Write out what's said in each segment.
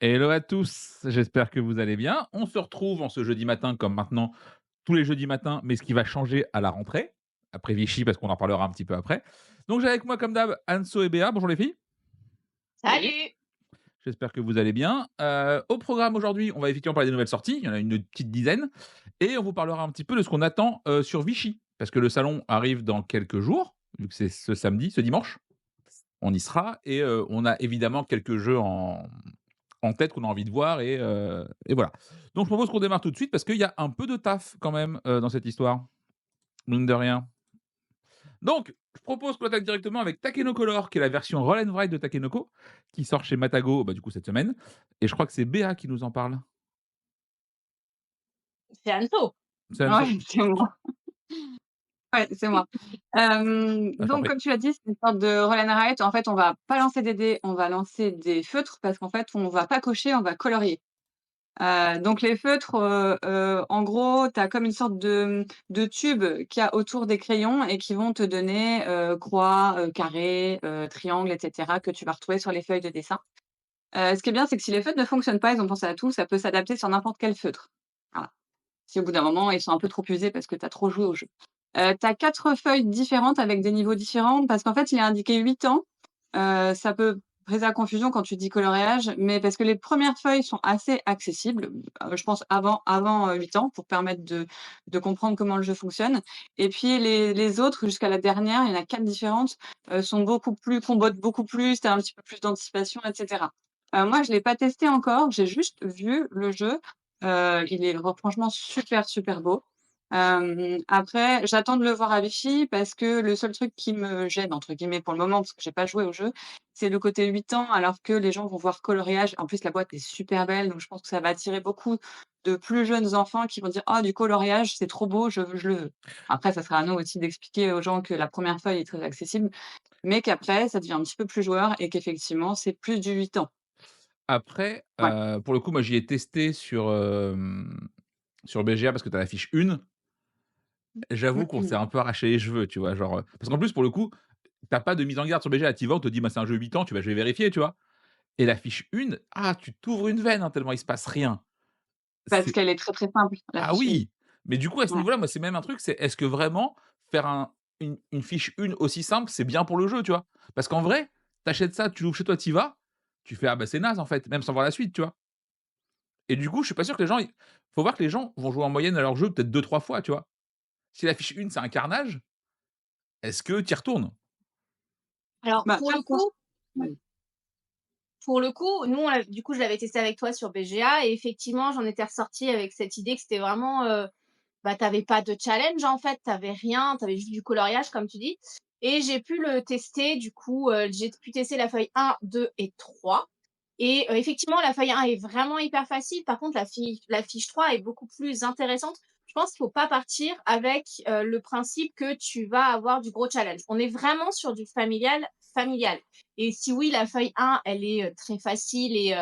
Hello à tous, j'espère que vous allez bien. On se retrouve en ce jeudi matin comme maintenant tous les jeudis matins, mais ce qui va changer à la rentrée, après Vichy parce qu'on en parlera un petit peu après. Donc j'ai avec moi comme d'hab Anso et Béa. Bonjour les filles, Salut! j'espère que vous allez bien. Au programme aujourd'hui, on va effectivement parler des nouvelles sorties, il y en a une petite dizaine, et on vous parlera un petit peu de ce qu'on attend sur Vichy, parce que le salon arrive dans quelques jours, vu que c'est ce samedi, ce dimanche, on y sera, et on a évidemment quelques jeux en tête qu'on a envie de voir et voilà. Donc je propose qu'on démarre tout de suite parce qu'il y a un peu de taf quand même, dans cette histoire, mine de rien. Donc je propose qu'on attaque directement avec Takenoko Lore, qui est la version roll and write de Takenoko, qui sort chez Matago, bah, du coup cette semaine, et je crois que c'est Béa qui nous en parle. C'est Anto. C'est Anso? Ouais, c'est moi. Ouais, c'est moi. Ah, je t'en Donc prie. comme tu l'as dit, c'est une sorte de roll and write. En fait, on va pas lancer des dés, on va lancer des feutres parce qu'en fait, on va pas cocher, on va colorier. Donc les feutres, en gros, tu as comme une sorte de tube qu'il y a autour des crayons et qui vont te donner, croix, carré, triangle et cetera que tu vas retrouver sur les feuilles de dessin. Ce qui est bien, c'est que si les feutres ne fonctionnent pas, ils ont pensé à tout, ça peut s'adapter sur n'importe quel feutre. Voilà. Si au bout d'un moment, ils sont un peu trop usés parce que tu as trop joué au jeu. Tu as 4 feuilles différentes avec des niveaux différents parce qu'en fait, il est indiqué 8 ans. Ça peut prêter à confusion quand tu dis coloriage, mais parce que les premières feuilles sont assez accessibles, je pense avant 8 ans pour permettre de comprendre comment le jeu fonctionne et puis les autres jusqu'à la dernière, il y en a 4 différentes, sont beaucoup plus combotent beaucoup plus, tu as un petit peu plus d'anticipation et cetera. Moi, je l'ai pas testé encore, j'ai juste vu le jeu. Il est franchement super, super beau. Après, j'attends de le voir à Vichy parce que le seul truc qui me «gêne» entre guillemets pour le moment, parce que j'ai pas joué au jeu, c'est le côté 8 ans alors que les gens vont voir coloriage. En plus, la boîte est super belle, donc je pense que ça va attirer beaucoup de plus jeunes enfants qui vont dire: «Ah du coloriage, c'est trop beau, je le veux». Après, ça sera à nous aussi d'expliquer aux gens que la première feuille est très accessible, mais qu'après ça devient un petit peu plus joueur et qu'effectivement c'est plus du 8 ans. Après, Ouais. pour le coup, moi j'y ai testé sur BGA parce que tu as la fiche 1. Mmh J'avoue qu'on mh. s'est un peu arraché les cheveux, tu vois? Genre, parce qu'en plus pour le coup, tu pas de mise en garde sur BGA. Tu y vas, on te dit: «Bah, c'est un jeu 8 ans», tu vas: «Je vais vérifier», tu vois? Et la fiche 1, ah, tu t'ouvres une veine, hein, tellement il se passe rien. Parce C'est qu'elle est très, très simple, la ah fiche 1. oui! Mais du coup, à ce Ouais. niveau-là, moi, c'est même un truc, c'est est-ce que vraiment faire une fiche 1 aussi simple, c'est bien pour le jeu, tu vois? Parce qu'en vrai, tu achètes ça, tu l'ouvres chez toi, tu y vas, tu fais: «Ah bah, c'est naze, en fait», même sans voir la suite, tu vois? Et du coup, je suis pas sûr que les gens ils faut voir que les gens vont jouer en moyenne à leur jeu peut-être 2-3 fois, tu vois? Si la fiche 1, c'est un carnage, est-ce que tu y retournes? Alors Bah, là pour ouais. pour le coup, nous on l'a du coup, je l'avais testé avec toi sur BGA et effectivement, j'en étais ressortie avec cette idée que c'était vraiment, bah, tu avais pas de challenge en fait, tu avais rien, tu avais juste du coloriage comme tu dis et j'ai pu le tester du coup, j'ai pu tester la feuille 1, 2 et 3 et effectivement la feuille 1 est vraiment hyper facile. Par contre la fiche 3 est beaucoup plus intéressante. Je pense qu'il faut pas partir avec, le principe que tu vas avoir du gros challenge. On est vraiment sur du familial et si oui, la feuille 1, elle est, très facile et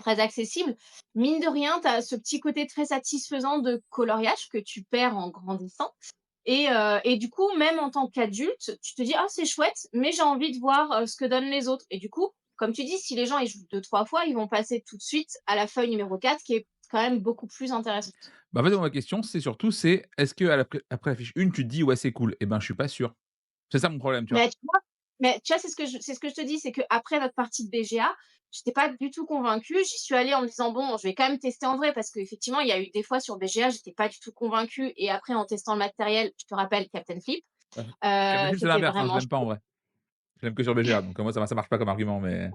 très accessible. Mine de rien, tu as ce petit côté très satisfaisant de coloriage que tu perds en grandissant et du coup, même en tant qu'adulte, tu te dis: «Ah, c'est chouette, mais j'ai envie de voir, ce que donnent les autres» et du coup, comme tu dis, si les gens, ils jouent 2-3 fois, ils vont passer tout de suite à la feuille numéro 4 qui est quand même beaucoup plus intéressante. Bah, en fait, moi, ma question, c'est surtout, c'est est-ce qu'à après la fiche 1, tu te dis: «Ouais, c'est cool», et ben, je suis pas sûr. C'est ça mon problème, tu vois? Mais tu vois c'est ce que je te dis, c'est qu'après notre partie de BGA, j'étais pas du tout convaincue. J'y suis allée en me disant: «Bon, je vais quand même tester en vrai» parce qu'effectivement, il y a eu des fois sur BGA, j'étais pas du tout convaincue et après en testant le matériel, je te rappelle Captain Flip, Ouais. Captain Flip, c'est c'était l'inverse, hein, je vraiment l'aime pas en chouette. vrai. Je l'aime que sur BGA, donc moi, ça marche pas comme argument, mais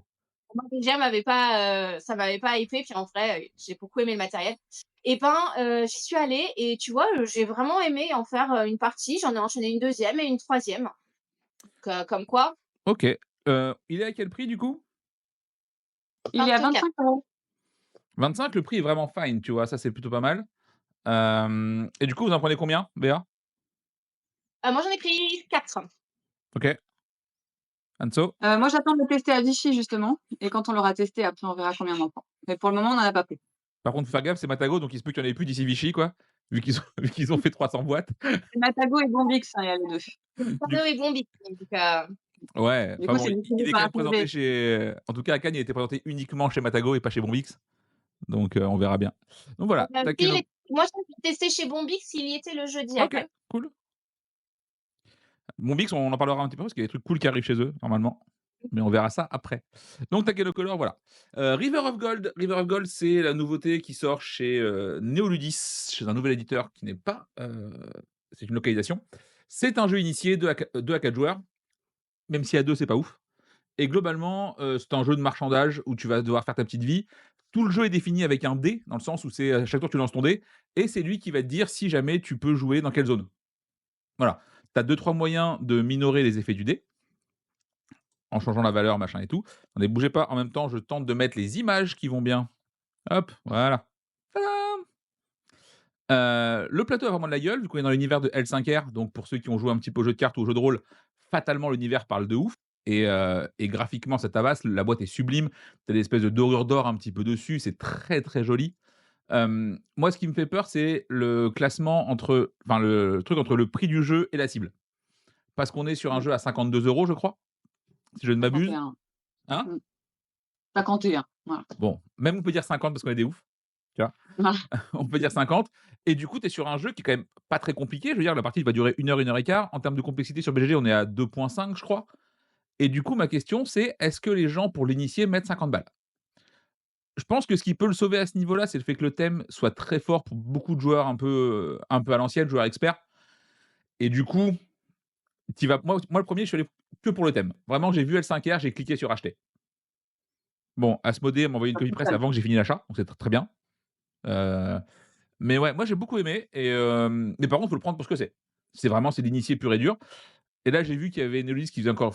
Moi BGA m'avait pas, ça m'avait pas hypée puis en vrai, j'ai beaucoup aimé le matériel et ben, j'y suis allée et tu vois, j'ai vraiment aimé en faire, une partie. J'en ai enchaîné une deuxième et une troisième. Comme quoi, OK. Il est à quel prix, du coup? plein Il est de à trucs. 25 €. 25, le prix est vraiment fine, tu vois? Ça, c'est plutôt pas mal. Et du coup, vous en prenez combien, Béa? Moi j'en ai pris 4. OK. Anso? Moi, j'attends de le tester à Vichy justement et quand on l'aura testé, après, on verra combien on en prend. Mais pour le moment, on en a pas pris. Par contre, faut faire gaffe, c'est Matago, donc il se peut qu'il y en ait plus d'ici Vichy, quoi, vu qu'ils ont vu qu'ils ont fait 300 boîtes. Matago et Bombix, hein, il y a les 2. Du Pardot et Bombay, en tout cas. Ouais, Du enfin coup, bon, c'est il distribué est quand par même présenté APV. chez en tout cas, Cannes, il était présenté uniquement chez Matagot et pas chez Bombix, donc on verra bien. Donc voilà, Si, il Takeno est moi, je l'ai testé chez Bombix, il y était le jeudi à OK, Cannes. cool. Bombix, on en parlera un petit peu parce qu'il y a des trucs cool qui arrivent chez eux, normalement, mais on verra ça après. Donc Takeno Color, voilà. River of Gold, c'est la nouveauté qui sort chez, Néoludis, chez un nouvel éditeur qui n'est pas, c'est une localisation. C'est un jeu initié 2 à 4 joueurs, même si à 2 c'est pas ouf. Et globalement, c'est un jeu de marchandage où tu vas devoir faire ta petite vie. Tout le jeu est défini avec un dé, dans le sens où c'est, chaque tour tu lances ton dé et c'est lui qui va te dire si jamais tu peux jouer dans quelle zone. Voilà. Tu as 2-3 moyens de minorer les effets du dé, en changeant la valeur, machin et tout. Attendez, bougez pas, en même temps, je tente de mettre les images qui vont bien. Hop, voilà. Tadam! Le plateau a vraiment de la gueule, vu qu'on est dans l'univers de L5R, donc pour ceux qui ont joué un petit peu au jeu de cartes ou au jeu de rôle, fatalement l'univers parle de ouf et graphiquement ça tabasse, la boîte est sublime. Tu as des espèces de dorures d'or un petit peu dessus, c'est très, très joli. Moi ce qui me fait peur, c'est le classement entre enfin le truc entre le prix du jeu et la cible. Parce qu'on est sur un Mmh. jeu à 52 € je crois, si je ne m'abuse. 51. Hein? Mmh. 51, voilà. Bon, même on peut dire 50 parce qu'on est des oufs, tu vois? On peut dire 50 et du coup, tu es sur un jeu qui est quand même pas très compliqué. Je veux dire, la partie va durer 1 heure et quart. En termes de complexité sur BGG, on est à 2,5 je crois et du coup, ma question, c'est est-ce que les gens, pour l'initier, mettent 50 balles? Je pense que ce qui peut le sauver à ce niveau-là, c'est le fait que le thème soit très fort pour beaucoup de joueurs un peu à l'ancienne, joueurs experts et du coup, tu vas moi le premier, je suis allé que pour le thème. Vraiment, j'ai vu L5R, j'ai cliqué sur acheter. Bon, Asmodée m'a envoyé une Pas copie tout presse seul. avant que j'ai fini l'achat, donc c'est très bien. Heu Mais ouais, moi j'ai beaucoup aimé mais par contre, faut le prendre pour ce que c'est. C'est l'initié pur et dur et là, j'ai vu qu'il y avait Neolis qui faisait encore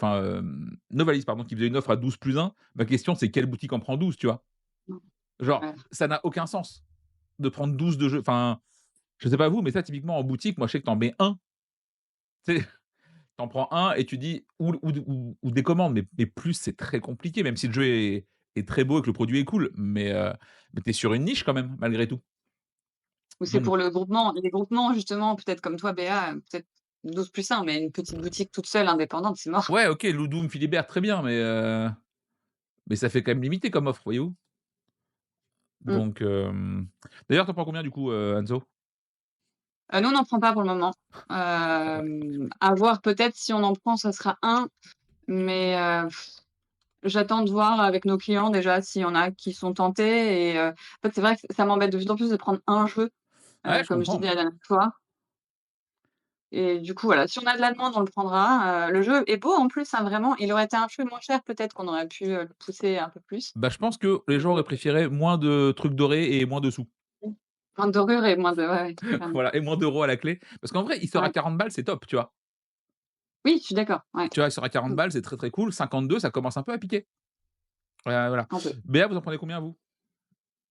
Novalis pardon, qui faisait une offre à 12+1. Ma question, c'est quelle boutique en prend 12, tu vois? Mmh. Genre, Ouais. ça n'a aucun sens de prendre 12 de jeux. Enfin, je sais pas vous, mais ça typiquement en boutique, moi je sais que tu en mets 1, tu sais? Tu en prends 1 et tu dis ou des commandes, mais plus c'est très compliqué, même si le jeu est très beau et que le produit est cool, mais tu es sur une niche quand même, malgré tout. Ou c'est Donc pour le groupement. Les groupements justement, peut-être comme toi Béa, peut-être 12+1, mais une petite boutique toute seule indépendante, c'est mort. ouais, OK, Ludum, Philibert, très bien, mais ça fait quand même limité comme offre, voyez-vous? Mmh. Donc d'ailleurs, tu en prends combien du coup, Anso? Nous on n'en prend pas pour le moment. À voir peut-être si on en prend, ça sera un, mais j'attends de voir avec nos clients déjà s'il y en a qui sont tentés et en fait, c'est vrai que ça m'embête de plus en plus de prendre un jeu, Ouais, je comme je comprends. disais la dernière fois et du coup, voilà, si on a de la demande, on le prendra. Le jeu est beau en plus, hein, vraiment. Il aurait été un peu moins cher, peut-être qu'on aurait pu, le pousser un peu plus. Bah, je pense que les gens auraient préféré moins de trucs dorés et moins de sous. Moins de dorure et moins de ouais, ouais, carrément. Voilà et moins d'euros à la clé. Parce qu'en vrai, il sort à Ouais. 40 balles, c'est top, tu vois? Oui, je suis d'accord, ouais. Tu vois, il sort à 40 Mmh, balles, c'est très, très cool. 52, ça commence un peu à piquer. Voilà. un peu. Béa, vous en prenez combien vous?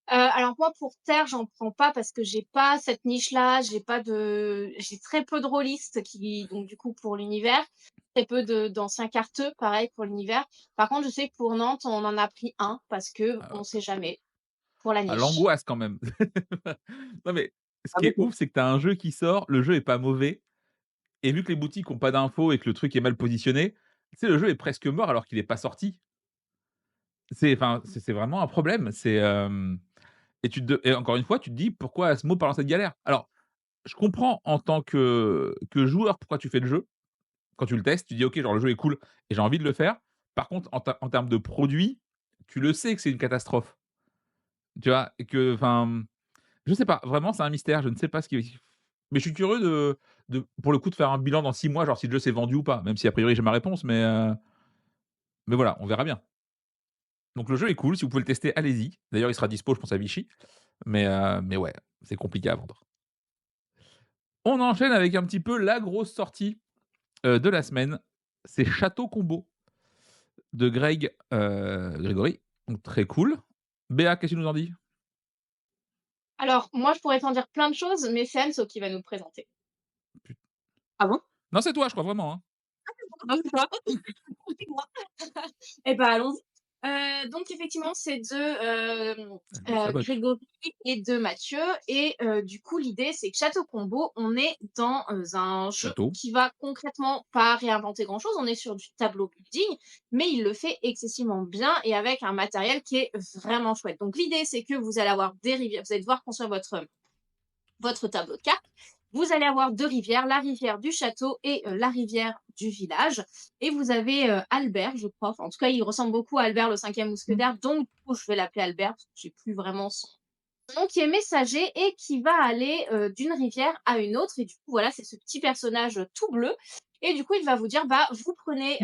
Alors moi pour Terre, j'en prends pas parce que j'ai pas cette niche-là, j'ai très peu de rôlistes qui donc du coup pour l'univers, très peu d'anciens carteux, pareil pour l'univers. Par contre, je sais que pour Nantes, on en a pris un parce Ah qu'on sait jamais, pour la niche. l'angoisse quand même. Non mais ce Pas qui est beaucoup. ouf, c'est que tu as un jeu qui sort, le jeu est pas mauvais et vu que les boutiques ont pas d'infos et que le truc est mal positionné, tu sais, le jeu est presque mort alors qu'il est pas sorti. C'est vraiment un problème. Et encore une fois, tu te dis: «Pourquoi Asmo part dans cette galère?» Alors, je comprends en tant que joueur pourquoi tu fais le jeu. Quand tu le testes, tu dis: «OK, genre le jeu est cool et j'ai envie de le faire». Par contre, en termes de produit, tu le sais que c'est une catastrophe. Tu vois? Et que je sais pas, vraiment c'est un mystère, je ne sais pas ce qui mais je suis curieux de pour le coup de faire un bilan dans 6 mois, genre si le jeu s'est vendu ou pas, même si a priori j'ai ma réponse, mais voilà, on verra bien. Donc le jeu est cool, si vous pouvez le tester, allez-y. D'ailleurs, il sera dispo, je pense, à Vichy, mais ouais, c'est compliqué à vendre. On enchaîne avec un petit peu la grosse sortie, de la semaine, c'est Château Combo de Grégory, donc très cool. Béa, qu'est-ce que tu nous en dis? Alors moi, je pourrais t'en dire plein de choses, mais c'est Anso qui va nous le présenter. Put Ah bon? non, c'est toi, je crois vraiment, hein. Ah, c'est toi? C'est moi. Eh ben, allons-y. Donc effectivement, c'est de, Elle sabote. Grégory et de Mathieu et du coup, l'idée, c'est que Château Combo, on est dans, un jeu Château. qui va concrètement pas réinventer grand chose. On est sur du tableau building, mais il le fait excessivement bien et avec un matériel qui est vraiment chouette. Donc l'idée, c'est que vous allez avoir des rivières, vous allez devoir construire votre tableau de cartes. Vous allez avoir 2 rivières, la rivière du château et la rivière du village. Et vous avez Albert, je crois. Enfin, en tout cas, il ressemble beaucoup à Albert, le cinquième mousquetaire. Donc, du coup, je vais l'appeler Albert parce que j'ai plus vraiment son nom, qui est messager et qui va aller d'une rivière à une autre. Et du coup, voilà, c'est ce petit personnage tout bleu. Et du coup, il va vous dire, bah, vous prenez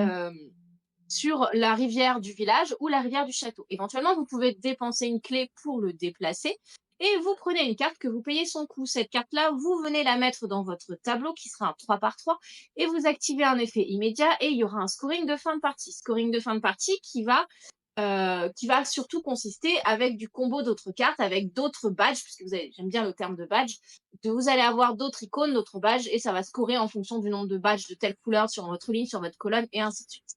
sur la rivière du village ou la rivière du château. Éventuellement, vous pouvez dépenser une clé pour le déplacer et vous prenez une carte que vous payez son coût. Cette carte-là, vous venez la mettre dans votre tableau qui sera un 3 par 3 et vous activez un effet immédiat et il y aura un scoring de fin de partie. Scoring de fin de partie qui va surtout consister avec du combo d'autres cartes, avec d'autres badges, puisque j'aime bien le terme de badge, vous allez avoir d'autres icônes, d'autres badges, et ça va scorer en fonction du nombre de badges de telle couleur sur votre ligne, sur votre colonne, et ainsi de suite.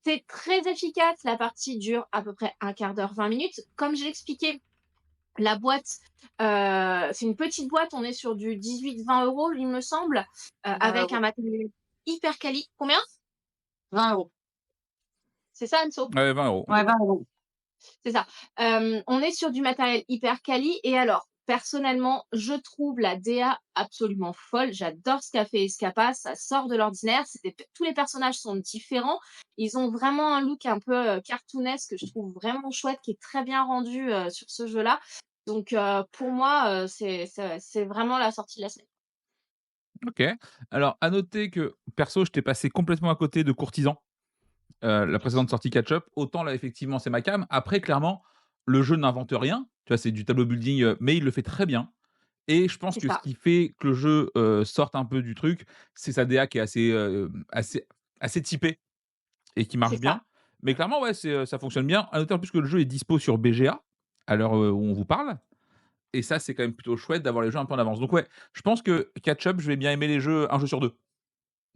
C'est très efficace. La partie dure à peu près un quart d'heure, 20 minutes. Comme j'ai expliqué, la boîte, c'est une petite boîte. On est sur du 18-20 euros, il me semble, 20 avec un euros. matériel hyper quali. Combien? 20 euros. C'est ça, Anso? Ouais, 20 euros. Ouais, 20 euros. C'est ça. On est sur du matériel hyper quali. Et alors, personnellement, je trouve la DA absolument folle. J'adore ce qu'a fait Escapa. Ça sort de l'ordinaire. Tous les personnages sont différents. Ils ont vraiment un look un peu cartoonesque que je trouve vraiment chouette, qui est très bien rendu sur ce jeu-là. Donc, pour moi, c'est vraiment la sortie de la semaine. OK. Alors, à noter que, perso, je t'ai passé complètement à côté de Courtisan, la précédente sortie catch-up. Autant là, effectivement, c'est ma came. Après, clairement, le jeu n'invente rien. Tu vois, c'est du tableau building, mais il le fait très bien. Et je pense C'est que ce ça. qui fait que le jeu, sorte un peu du truc, c'est sa DA qui est assez typée et qui C'est marche ça. bien. Mais clairement, ouais, ça fonctionne bien. À noter en plus que le jeu est dispo sur BGA, à l'heure, où on vous parle. Et ça, c'est quand même plutôt chouette d'avoir les jeux un peu en avance. Donc ouais, je pense que catch up, je vais bien aimer les jeux un jeu sur 2. Tu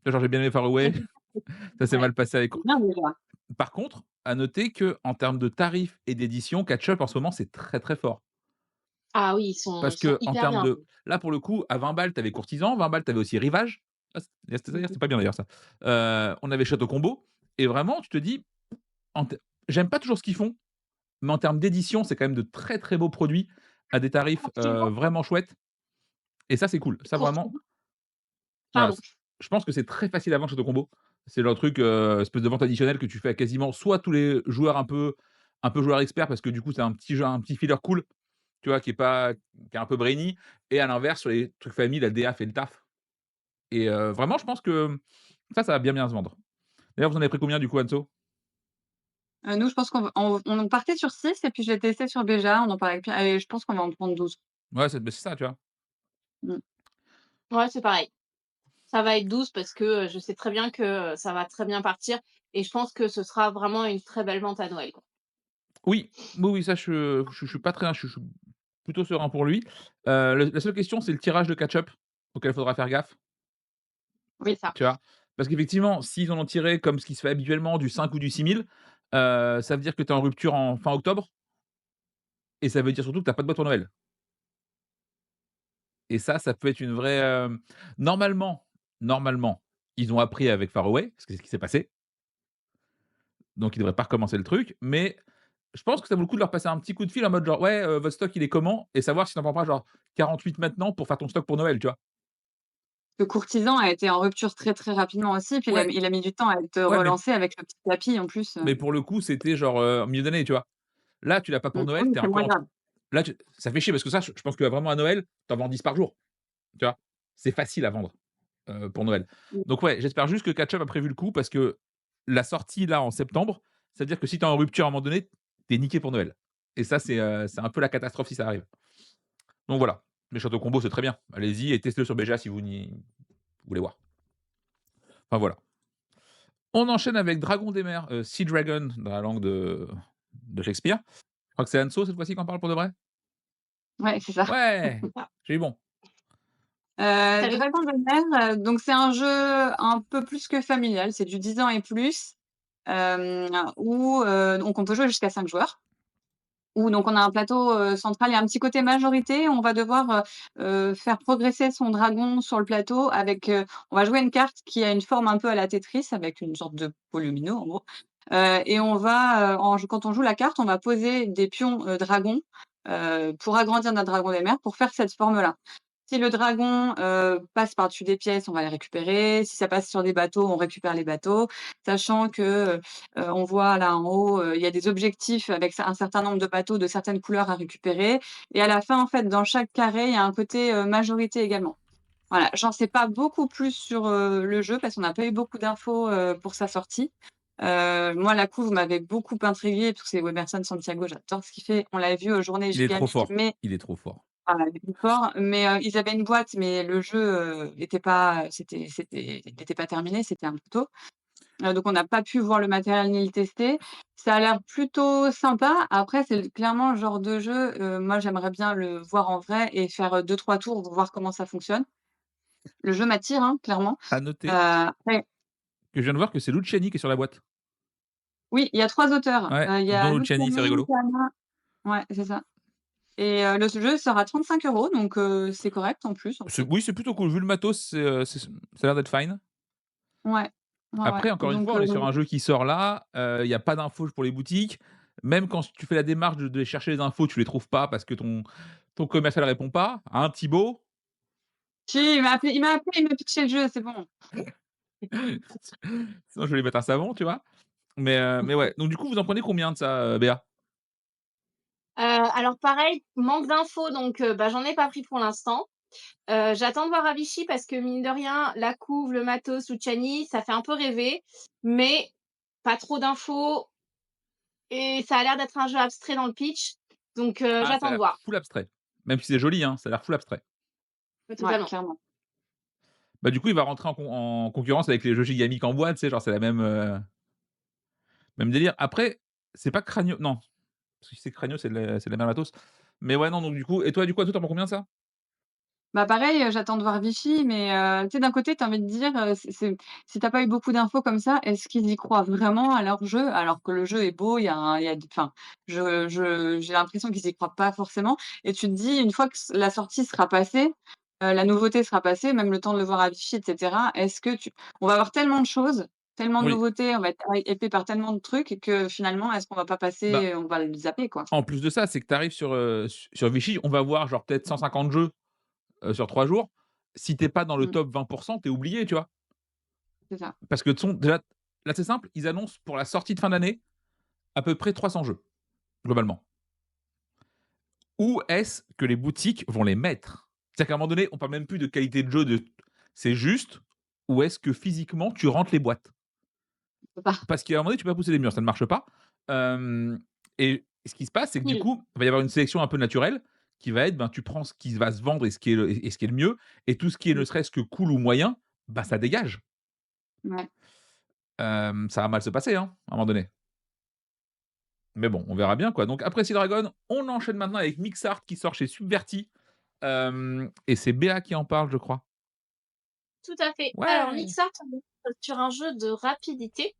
vois, genre j'ai bien aimé Far C'est Away, ça s'est ouais. mal passé avec C'est bien déjà. par contre, à noter que en termes de tarifs et d'édition, catch up en ce moment, c'est très, très fort. Ah oui, Parce ils sont qu'en hyper termes bien. de là, pour le coup, à 20 balles, tu avais Courtisan, 20 balles, tu avais aussi Rivage. Ah, c'était pas bien d'ailleurs ça. On avait Château Combo et vraiment, tu te dis, en te j'aime pas toujours ce qu'ils font, mais en termes d'édition, c'est quand même de très, très beaux produits à des tarifs, Courtisan, vraiment chouettes et ça, c'est cool. Ça vraiment, Courtisan, voilà, pardon. je pense que c'est très facile à vendre Château Combo. C'est le truc, espèce de vente additionnelle que tu fais à quasiment soit tous les joueurs un peu joueurs experts parce que du coup, c'est un petit jeu, un petit filler cool, tu vois? Qui est un peu brainy et à l'inverse, sur les trucs famille, la DA fait le taf et vraiment, je pense que ça va bien, bien se vendre. D'ailleurs, vous en avez pris combien du coup, Anso? Nous, je pense on partait sur 6 et puis je l'ai testé sur BGA, on en parlait avec Pierre et je pense qu'on va en prendre 12. Ouais, c'est ça, tu vois? Mmh. Ouais, c'est pareil. Ça va être 12 parce que, je sais très bien que, ça va très bien partir et je pense que ce sera vraiment une très belle vente à Noël, quoi. Oui, oui, oui, ça je suis pas très je suis plutôt serein pour lui. Le la seule question, c'est le tirage de catch-up auquel il faudra faire gaffe. C'est Oui. ça. Tu vois? Parce qu'effectivement, s'ils en ont tiré comme ce qui se fait habituellement du 5 ou du 6 000, ça veut dire que tu es en rupture en fin octobre et ça veut dire surtout que tu as pas de boîte pour Noël et ça peut être une vraie, normalement, ils ont appris avec Far Away, parce que c'est ce qui s'est passé, donc ils devraient pas recommencer le truc, mais je pense que ça vaut le coup de leur passer un petit coup de fil en mode genre: «Ouais, votre stock il est comment?» et savoir si tu en prends pas genre 48 maintenant pour faire ton stock pour Noël, tu vois? Le courtisan a été en rupture très, très rapidement aussi, puis Ouais, il a mis du temps à être ouais, mais relancé avec le petit tapis en plus. pour le coup, c'était genre, milieu d'année, tu vois? Là, tu l'as pas pour Noël, Oui, tu es c'est moins encore en grave. là, tu ça fait chier parce que ça, je pense que vraiment à Noël, tu en vends 10 par jour, tu vois? C'est facile à vendre, pour Noël. Mmh. Donc ouais, j'espère juste que Ketchup a prévu le coup parce que la sortie là en septembre, ça veut dire que si tu es en rupture à un moment donné, tu es niqué pour Noël et ça, c'est un peu la catastrophe si ça arrive. Donc voilà, les châteaux combo, c'est très bien. Allez-y et testez-le sur BGA si vous voulez voir. Enfin voilà. On enchaîne avec Dragon des mers, Sea Dragon dans la langue de Shakespeare. Je crois que c'est Anso cette fois-ci qui en parle pour de vrai? Ouais, c'est ça. Ouais! C'est ça. J'ai eu bon. Tu Dragon de mer, donc c'est un jeu un peu plus que familial, c'est du 10 ans et plus. où, donc on peut jouer jusqu'à 5 joueurs. Où donc on a un plateau, central, il y a un petit côté majorité, on va devoir, faire progresser son dragon sur le plateau avec, on va jouer une carte qui a une forme un peu à la Tetris avec une sorte de polyomino en gros, et on va, quand on joue la carte, on va poser des pions, dragons, pour agrandir notre dragon des mers pour faire cette forme-là. Si le dragon, passe par-dessus des pièces, on va les récupérer. Si ça passe sur des bateaux, on récupère les bateaux. Sachant que, on voit là en haut, il y a des objectifs avec un certain nombre de bateaux de certaines couleurs à récupérer et à la fin, en fait, dans chaque carré, il y a un côté, majorité également. Voilà, j'en sais pas beaucoup plus sur, le jeu parce qu'on n'a pas eu beaucoup d'infos, pour sa sortie. Moi, la couve m'avait beaucoup intriguée parce que c'est Emerson Santiago, j'adore ce qu'il fait. On l'a vu aux Journées Il est trop Gigamiques, fort. mais Il est trop fort. voilà, il est plus fort, mais ils avaient une boîte, mais le jeu, était pas il était pas terminé, c'était un peu tôt. Donc on n'a pas pu voir le matériel ni le tester. Ça a l'air plutôt sympa. Après, c'est clairement le genre de jeu, moi j'aimerais bien le voir en vrai et faire, 2-3 tours pour voir comment ça fonctionne. Le jeu m'attire, hein, clairement. À noter Après que je viens de voir que c'est Luciani qui est sur la boîte. oui, il y a 3 auteurs. Ouais, Il y Don a Luciani, c'est Luciani, rigolo. Kana ouais, c'est ça et le jeu sera 35 €, donc c'est correct en plus, en fait. Oui, c'est plutôt cool. Vu le matos, ça a l'air d'être fine. Ouais. Ouais, ouais, Après, encore une donc fois, on est sur un jeu qui sort là, il y a pas d'infos pour les boutiques. Même quand tu fais la démarche de chercher les infos, tu les trouves pas parce que ton commercial répond pas, hein, Thibaut? Si, il m'a pitché le jeu, c'est bon. Sinon je vais lui mettre un savon, tu vois? Mais ouais, donc du coup, vous en prenez combien de ça, Béa? Alors pareil, manque d'infos donc bah, j'en ai pas pris pour l'instant. J'attends de voir Avicii parce que mine de rien, la couve, le matos, Luciani, ça fait un peu rêver, mais pas trop d'infos et ça a l'air d'être un jeu abstrait dans le pitch, donc Ah, ça a j'attends de l'air voir. full abstrait. Même si c'est joli, hein, ça a l'air full abstrait. Ouais, Totalement. clairement. Bah, du coup, il va rentrer en concurrence avec les jeux Gigamic en boîte, tu sais, genre c'est la même délire. Après, c'est pas Cranio non, parce que si c'est Cranio, c'est de la merde matos. Mais ouais, non, donc du coup et toi, toi, tu en prends combien de ça? Bah, pareil, j'attends de voir Vichy, mais tu sais, d'un côté, tu as envie de dire, c'est si tu as pas eu beaucoup d'infos comme ça, est-ce qu'ils y croient vraiment à leur jeu? Alors que le jeu est beau, il y a d enfin, j'ai l'impression qu'ils y croient pas forcément et tu te dis, une fois que la sortie sera passée, la nouveauté sera passée, même le temps de le voir à Vichy et cetera, est-ce que tu on va avoir tellement de choses, tellement de Oui. nouveautés, on va être hypé par tellement de trucs que finalement, est-ce qu'on va pas Bah, passer, on va le zapper, quoi? en plus de ça, c'est que tu arrives sur Vichy, on va voir genre peut-être 150 jeux, sur 3 jours. Si tu es pas dans le Mmh, top 20 tu es oublié, tu vois? c'est ça. Parce que de son déjà, là, c'est simple, ils annoncent pour la sortie de fin d'année, à peu près 300 jeux, globalement. Où est-ce que les boutiques vont les mettre? C'est-à-dire qu'à un moment donné, on parle même plus de qualité de jeu, c'est juste, où est-ce que physiquement tu rentres les boîtes? On peut pas. Parce qu'à un moment donné, tu peux pas pousser les murs, ça ne marche pas. Hem et ce qui se passe, c'est que du Mmh. coup, il va y avoir une sélection un peu naturelle qui va être, ben, tu prends ce qui va se vendre et ce qui est le mieux et tout ce qui est ne Mmh, serait-ce que cool ou moyen, bah, ça dégage. ouais. Ça va mal se passer, hein, à un moment donné. Mais bon, on verra bien, quoi. Donc après Sea Dragon, on enchaîne maintenant avec Mixart qui sort chez Subverti, et c'est Béa qui en parle, je crois. Tout à fait. Alors Ouais! Mixart, on est sur un jeu de rapidité.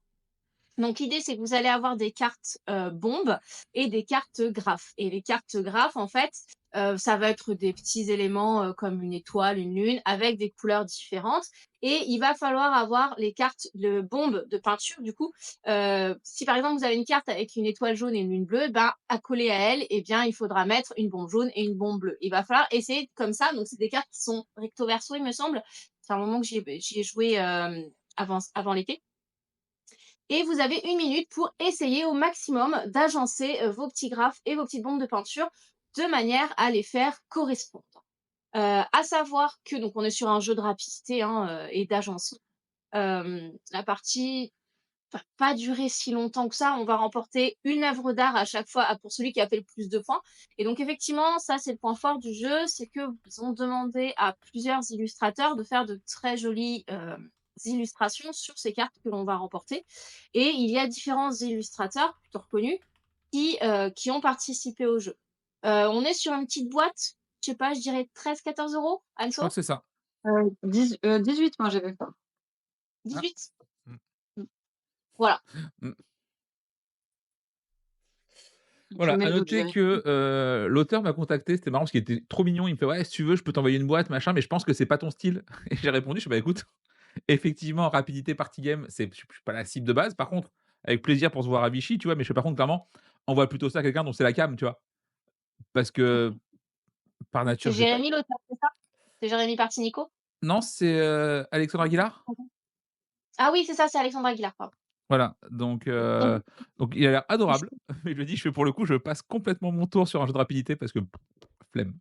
Donc l'idée, c'est que vous allez avoir des cartes, bombes et des cartes graphes et les cartes graphes, en fait, ça va être des petits éléments, comme une étoile, une lune, avec des couleurs différentes et il va falloir avoir les cartes de bombes de peinture, du coup. Si, par exemple, vous avez une carte avec une étoile jaune et une lune bleue, ben, accolée à elle, eh bien, il faudra mettre une bombe jaune et une bombe bleue. Il va falloir essayer comme ça, donc c'est des cartes qui sont recto verso, il me semble. C'est un moment que j'y ai joué, avant l'été et vous avez 1 minute pour essayer au maximum d'agencer vos petits graphes et vos petites bombes de peinture de manière à les faire correspondre. À savoir que donc on est sur un jeu de rapidité hein, et d'agencement. La partie va pas durer si longtemps que ça. On va remporter une œuvre d'art à chaque fois pour celui qui a fait le plus de points. Et donc effectivement, ça c'est le point fort du jeu, c'est qu'ils ont demandé à plusieurs illustrateurs de faire de très jolies illustrations sur ces cartes que l'on va remporter. Et il y a différents illustrateurs plutôt reconnus qui ont participé au jeu. On est sur une petite boîte, je sais pas, je dirais 13-14 € Je crois Anso? que c'est ça. 18 moi j'avais pas. Ah. 18? Mmh. Voilà. Mmh. Je Voilà, mets à le doute, noter vérifie. que, l'auteur m'a contacté, c'était marrant parce qu'il était trop mignon. Il me fait: «Ouais, si tu veux, je peux t'envoyer une boîte, machin, mais je pense que c'est pas ton style» et j'ai répondu, je fais: «Bah, écoute, effectivement, rapidité party game, je suis pas la cible de base. Par contre, avec plaisir pour se voir à Vichy, tu vois? Mais je fais par contre, clairement, envoie plutôt ça à quelqu'un dont c'est la came, tu vois? Parce que par C'est nature, j'ai pas Jérémy l'auteur, c'est ça? C'est Jérémy Martinico? non, c'est, Alexandre Aguilar? Ah oui, c'est ça, c'est Alexandre Aguilar, pardon. Voilà, donc Donc il a l'air adorable, mais je lui ai dit: «Je fais pour le coup, je passe complètement mon tour sur un jeu de rapidité parce que flemme».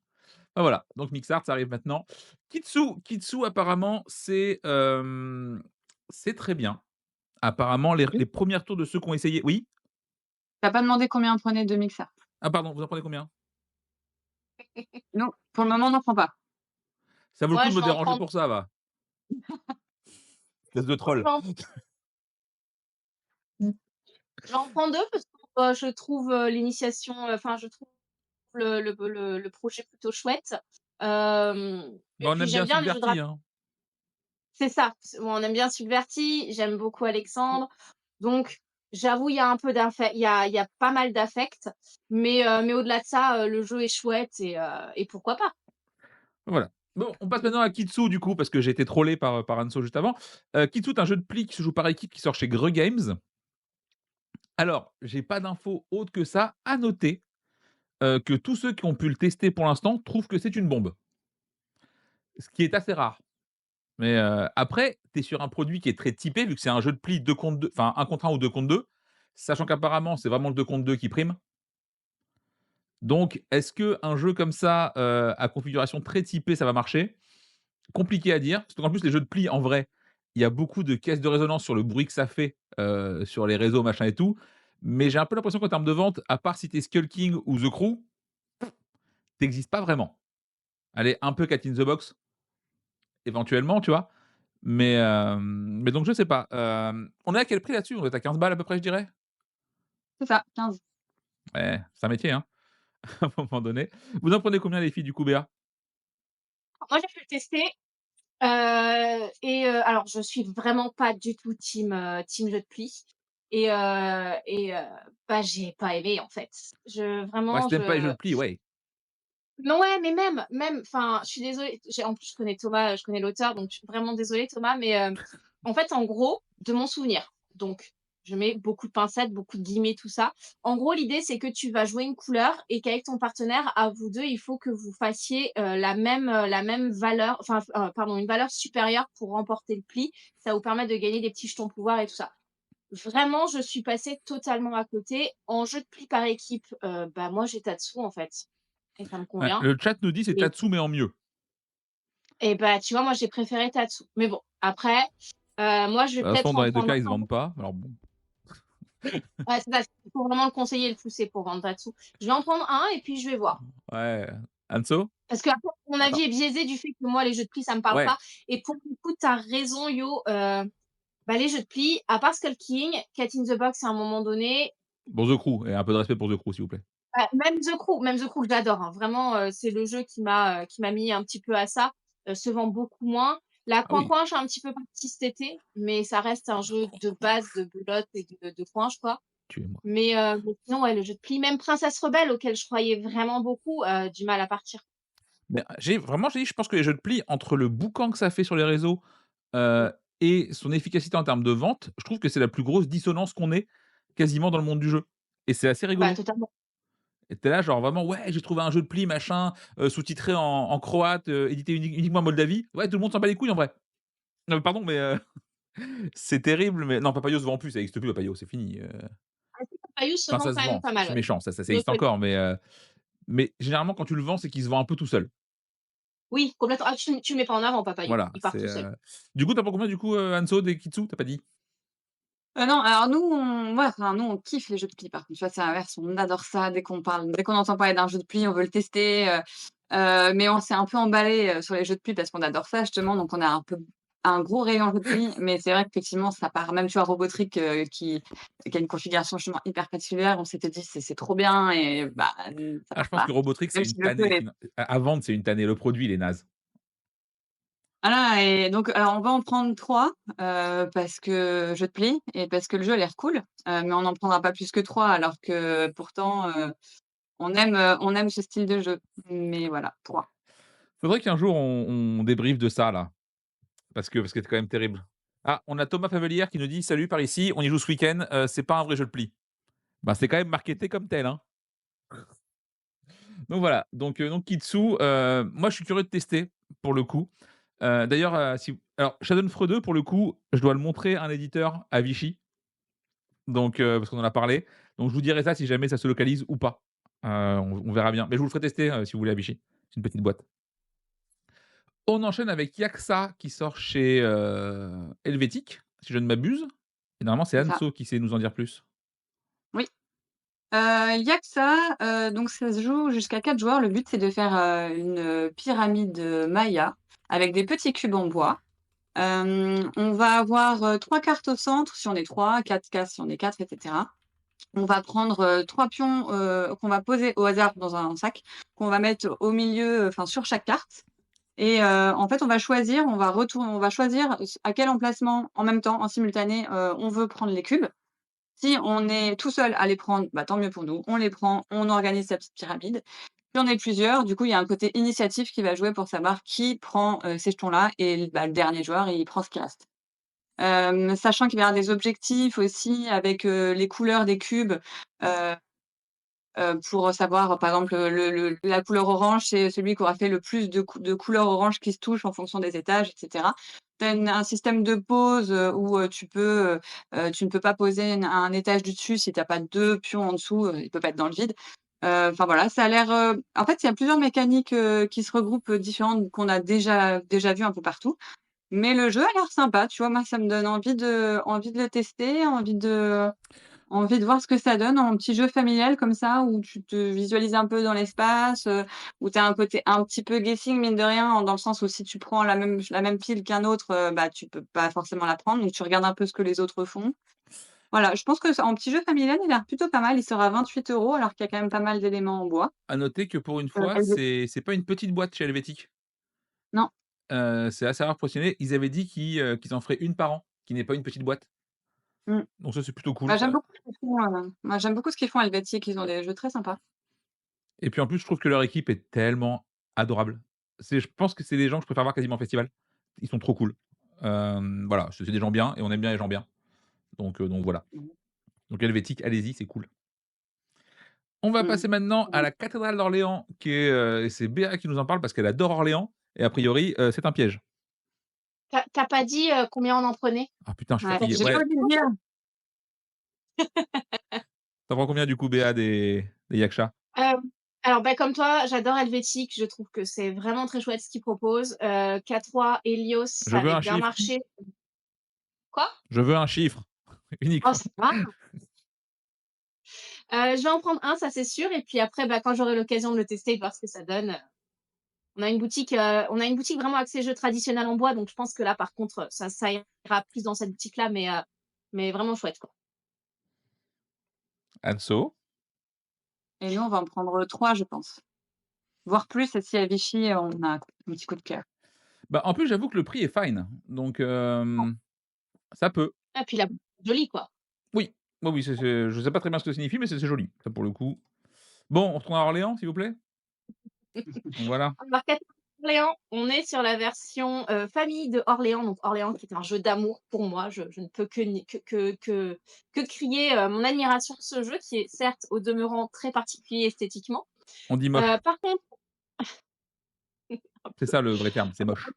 Bah, voilà, donc Mixart, ça arrive maintenant. Kitsu apparemment, c'est très bien. Apparemment, les Oui. 1res tours de ceux qui ont essayé oui? Tu as pas demandé combien on prenait de mixeurs? Ah pardon, vous en prenez combien? Non, pour le moment, on n'en prend pas. Ça vaut le coup moi, de je me vais en déranger prendre pour ça, va. Espèce de je troll. vais en je vais en prendre 2 parce que, je trouve, l'initiation, enfin, je trouve le projet plutôt chouette. Bah, Et on puis aime bien j'aime bien les jeux de Subverti, rap hein. c'est ça, bon, on aime bien Subverti, j'aime beaucoup Alexandre, donc j'avoue, il y a un peu il y a pas mal d'affect, mais au-delà de ça, le jeu est chouette et pourquoi pas? Voilà. Bon, on passe maintenant à Kitsu du coup, parce que j'ai été trollé par Anso juste avant. Kitsu est un jeu de pli qui se joue par équipe qui sort chez Greux Games. Alors, j'ai pas d'infos autres que ça. À noter, que tous ceux qui ont pu le tester pour l'instant trouvent que c'est une bombe. Ce qui est assez rare. Mais, après, tu es sur un produit qui est très typé vu que c'est un jeu de pli 2 contre 2, enfin 1 contre 1 ou 2 contre 2, sachant qu'apparemment c'est vraiment le 2 contre 2 qui prime. Donc est-ce qu'un jeu comme ça, à configuration très typée, ça va marcher? Compliqué à dire, surtout qu'en plus les jeux de pli en vrai, il y a beaucoup de caisses de résonance sur le bruit que ça fait, sur les réseaux machin et tout, mais j'ai un peu l'impression qu'en termes de vente, à part si tu es Skull King ou The Crew, tu pas vraiment. Allez, un peu Cat in the Box, éventuellement, tu vois? Mais donc je sais pas, on est à quel prix là-dessus? On doit être à 15 balles à peu près, je dirais? C'est ça, 15. Ouais, c'est un métier, hein, à un moment donné. Vous en prenez combien les filles du coup, Béa? Moi, j'ai pu le tester, alors je suis vraiment pas du tout team jeu de pli et bah, j'ai pas aimé en fait. Je Ouais, vraiment si tu pas les jeux je de pli, ouais. non, ouais, mais même enfin, je suis désolée, en plus je connais Thomas, je connais l'auteur, donc je suis vraiment désolée Thomas, mais en fait, en gros, de mon souvenir, donc je mets beaucoup de pincettes, beaucoup de guillemets, tout ça. En gros, l'idée, c'est que tu vas jouer une couleur et qu'avec ton partenaire, à vous 2, il faut que vous fassiez, la même valeur, enfin, pardon, une valeur supérieure pour remporter le pli. Ça va vous permettre de gagner des petits jetons pouvoir et tout ça. Vraiment, je suis passée totalement à côté. En jeu de pli par équipe, bah, moi, j'ai Tatsu, en fait, et ça me Ouais, convient. le chat nous dit: «C'est Et Tatsu mais en mieux». et bah, tu vois, moi, j'ai préféré Tatsu. Mais bon, après, moi, je vais De toute façon, peut-être dans en les 2 prendre cas, ils se un. vendent pas, alors bon. Ouais, c'est ça, il faut vraiment le conseiller et le pousser pour vendre Tatsu. Je vais en prendre un et puis je vais voir. Ouais, Anso? Parce qu'après, mon Attends. avis est biaisé du fait que moi, les jeux de pli, ça me parle Ouais, pas. Et pour le coup, tu as raison, Yo, bah, les jeux de pli, à part Skull King, Cat in the Box à un moment donné, pour The Crew et un peu de respect pour The Crew, s'il vous plaît. même The Crew, que j'adore, hein. Vraiment, c'est le jeu qui m'a mis un petit peu à ça, se vend beaucoup moins. La Ah oui, Coin-Coin, je suis un petit peu partie cet été, mais ça reste un jeu de base de belote et de coin, quoi. tuez-moi. Mais sinon, ouais, le jeu de pli, même Princesse Rebelle, auquel je croyais vraiment beaucoup, du mal à partir. Mais j'ai dit, je pense que les jeux de pli, entre le boucan que ça fait sur les réseaux, Mmh. heu et son efficacité en termes de vente, je trouve que c'est la plus grosse dissonance qu'on ait, quasiment dans le monde du jeu et c'est assez Bah, rigolo totalement. et tu es là genre vraiment: «Ouais, j'ai trouvé un jeu de pli machin, sous-titré en croate, édité uniquement en Moldavie». Ouais, tout le monde s'en bat les couilles en vrai. Non mais pardon, mais c'est terrible, mais non, Papayos se vend plus, ça existe plus Papayos, c'est fini, Ah si, Papayous se enfin vend ça quand se même vend, pas je mal, suis ouais. méchant, ça Je existe reconnais. encore, mais généralement quand tu le vends, c'est qu'il se vend un peu tout seul. Oui, complètement. Ah, tu le mets pas en avant, Papayou, Voilà, il part c'est, tout seul. du coup, tu as pour combien du coup, Hanzo des Kitsu? Tu as pas dit? Non, alors nous, on ouais, enfin, nous, on kiffe les jeux de pli, par contre. Tu vois, c'est l'inverse, on adore ça. Dès qu'on entend parler d'un jeu de pli, on veut le tester, mais on s'est un peu emballé sur les jeux de pli parce qu'on adore ça, justement, donc on a un gros rayon jeux de pli, mais c'est vrai qu'effectivement, ça part même, tu vois, Robotrick, qui a une configuration justement hyper particulière, on s'était dit: «C'est trop bien» et bah, ça Ah, je part pense pas. que Robotrix, c'est Même une si le jeu tannée, est à vendre, c'est une tannée, le produit, il est naze. Ah et donc alors on va en prendre 3 parce que je te plie et parce que le jeu a l'air cool, mais on n'en prendra pas plus que 3 alors que pourtant, on aime ce style de jeu. Mais voilà, 3. Faudrait qu'un jour on débriefe de ça là, parce que c'est quand même terrible. Ah, on a Thomas Favelière qui nous dit: «Salut par ici, on y joue ce week-end, c'est pas un vrai jeu de pli». Bah, c'est quand même marketé comme tel, hein. Donc voilà, donc Kitsu, moi je suis curieux de tester pour le coup. D'ailleurs, si alors Schadenfreude pour le coup, je dois le montrer à un éditeur à Vichy, donc parce qu'on en a parlé. Donc je vous dirai ça si jamais ça se localise ou pas. On verra bien. Mais je vous le ferai tester, si vous voulez à Vichy. C'est une petite boîte. On enchaîne avec Yaxa qui sort chez, Helvétique, si je ne m'abuse. Et normalement c'est C'est ça. Anso qui sait nous en dire plus. Oui. Il y a que ça, donc ça se joue jusqu'à 4 joueurs. Le but, c'est de faire, une pyramide, Maya avec des petits cubes en bois. On va avoir, 3 cartes au centre si on est 3, 4 cases si on est 4 et cetera. On va prendre, 3 pions, qu'on va poser au hasard dans un sac, qu'on va mettre au milieu, enfin sur chaque carte et en fait, on va choisir à quel emplacement en même temps, en simultané, on veut prendre les cubes. Si on est tout seul à les prendre, bah, tant mieux pour nous. On les prend, on organise sa petite pyramide. Si on est plusieurs, du coup, il y a un côté initiative qui va jouer pour savoir qui prend, ces jetons-là et bah, le dernier joueur, il prend ce qui reste. Sachant qu'il va y avoir des objectifs aussi avec, les couleurs des cubes, heu pour savoir, par exemple, la couleur orange, c'est celui qui aura fait le plus de couleurs orange qui se touchent en fonction des étages et cetera. Tu as un système de pose, où, tu ne peux pas poser un étage du dessus si tu as pas 2 pions en dessous, il peut pas être dans le vide. Enfin voilà, ça a l'air, en fait, il y a plusieurs mécaniques, qui se regroupent, différentes qu'on a déjà vues un peu partout. Mais le jeu a l'air sympa, tu vois? Moi, ça me donne envie de le tester, envie de voir ce que ça donne en petit jeu familial comme ça, où tu te visualises un peu dans l'espace, où tu as un côté un petit peu guessing mine de rien, dans le sens où si tu prends la même pile qu'un autre, bah, tu peux pas forcément la prendre, donc tu regardes un peu ce que les autres font. Voilà, je pense que ça en petit jeu familial, il a l'air plutôt pas mal. Il sera à 28 € alors qu'il y a quand même pas mal d'éléments en bois. À noter que pour une fois, Helvé c'est pas une petite boîte chez Helvétique. non, C'est assez rare pour signer. Ils avaient dit qu'ils en feraient une par an, qui n'est pas une petite boîte. mmh. Donc ça, c'est plutôt cool. Bah, j'aime beaucoup ce qu'ils font, moi j'aime beaucoup ce qu'ils font Helvétique, ils ont des jeux très sympas. Et puis en plus, je trouve que leur équipe est tellement adorable. Je pense que c'est des gens que je préfère voir quasiment en festival. Ils sont trop cool. Voilà, c'est des gens bien et on aime bien les gens bien. Donc voilà. Mmh. Donc Helvétique, allez-y, c'est cool. On va Mmh. passer maintenant à la cathédrale d'Orléans qui est, et c'est Béa qui nous en parle parce qu'elle adore Orléans et a priori, c'est un piège. Tu as pas dit, combien on en prenait? Ah putain, je suis Ouais, fatigué. j'ai Ouais, pas envie de dire. tu en prends combien du coup Béa des Yaksha? Alors, bah, comme toi, j'adore Helvétique, je trouve que c'est vraiment très chouette ce qu'ils proposent. K3, Helios, Je ça veux avait un bien chiffre, marché. Quoi? je veux un chiffre Oh, uniquement. ça va! Je vais en prendre un, ça c'est sûr et puis après, bah, quand j'aurai l'occasion de le tester et de voir ce que ça donne, on a une boutique vraiment axée jeux traditionnels en bois, donc je pense que là, par contre, ça ira plus dans cette boutique-là, mais vraiment chouette, quoi. Anso? Et nous, on va en prendre 3 je pense. Voire plus si à Vichy, on a un petit coup de cœur. Bah, en plus, j'avoue que le prix est fine, donc ça peut. Ah, puis la boutique est jolie, quoi. Oui, oui, oui, c'est je sais pas très bien ce que ça signifie, mais c'est joli, ça pour le coup. Bon, on retourne à Orléans, s'il vous plaît? Donc voilà. Alors, Catherine Orléans, on est sur la version, famille de Orléans, donc Orléans qui est un jeu d'amour pour moi. Je ne peux que crier, mon admiration pour ce jeu qui est certes au demeurant très particulier esthétiquement. On dit moche. Par contre C'est ça le vrai terme, c'est moche.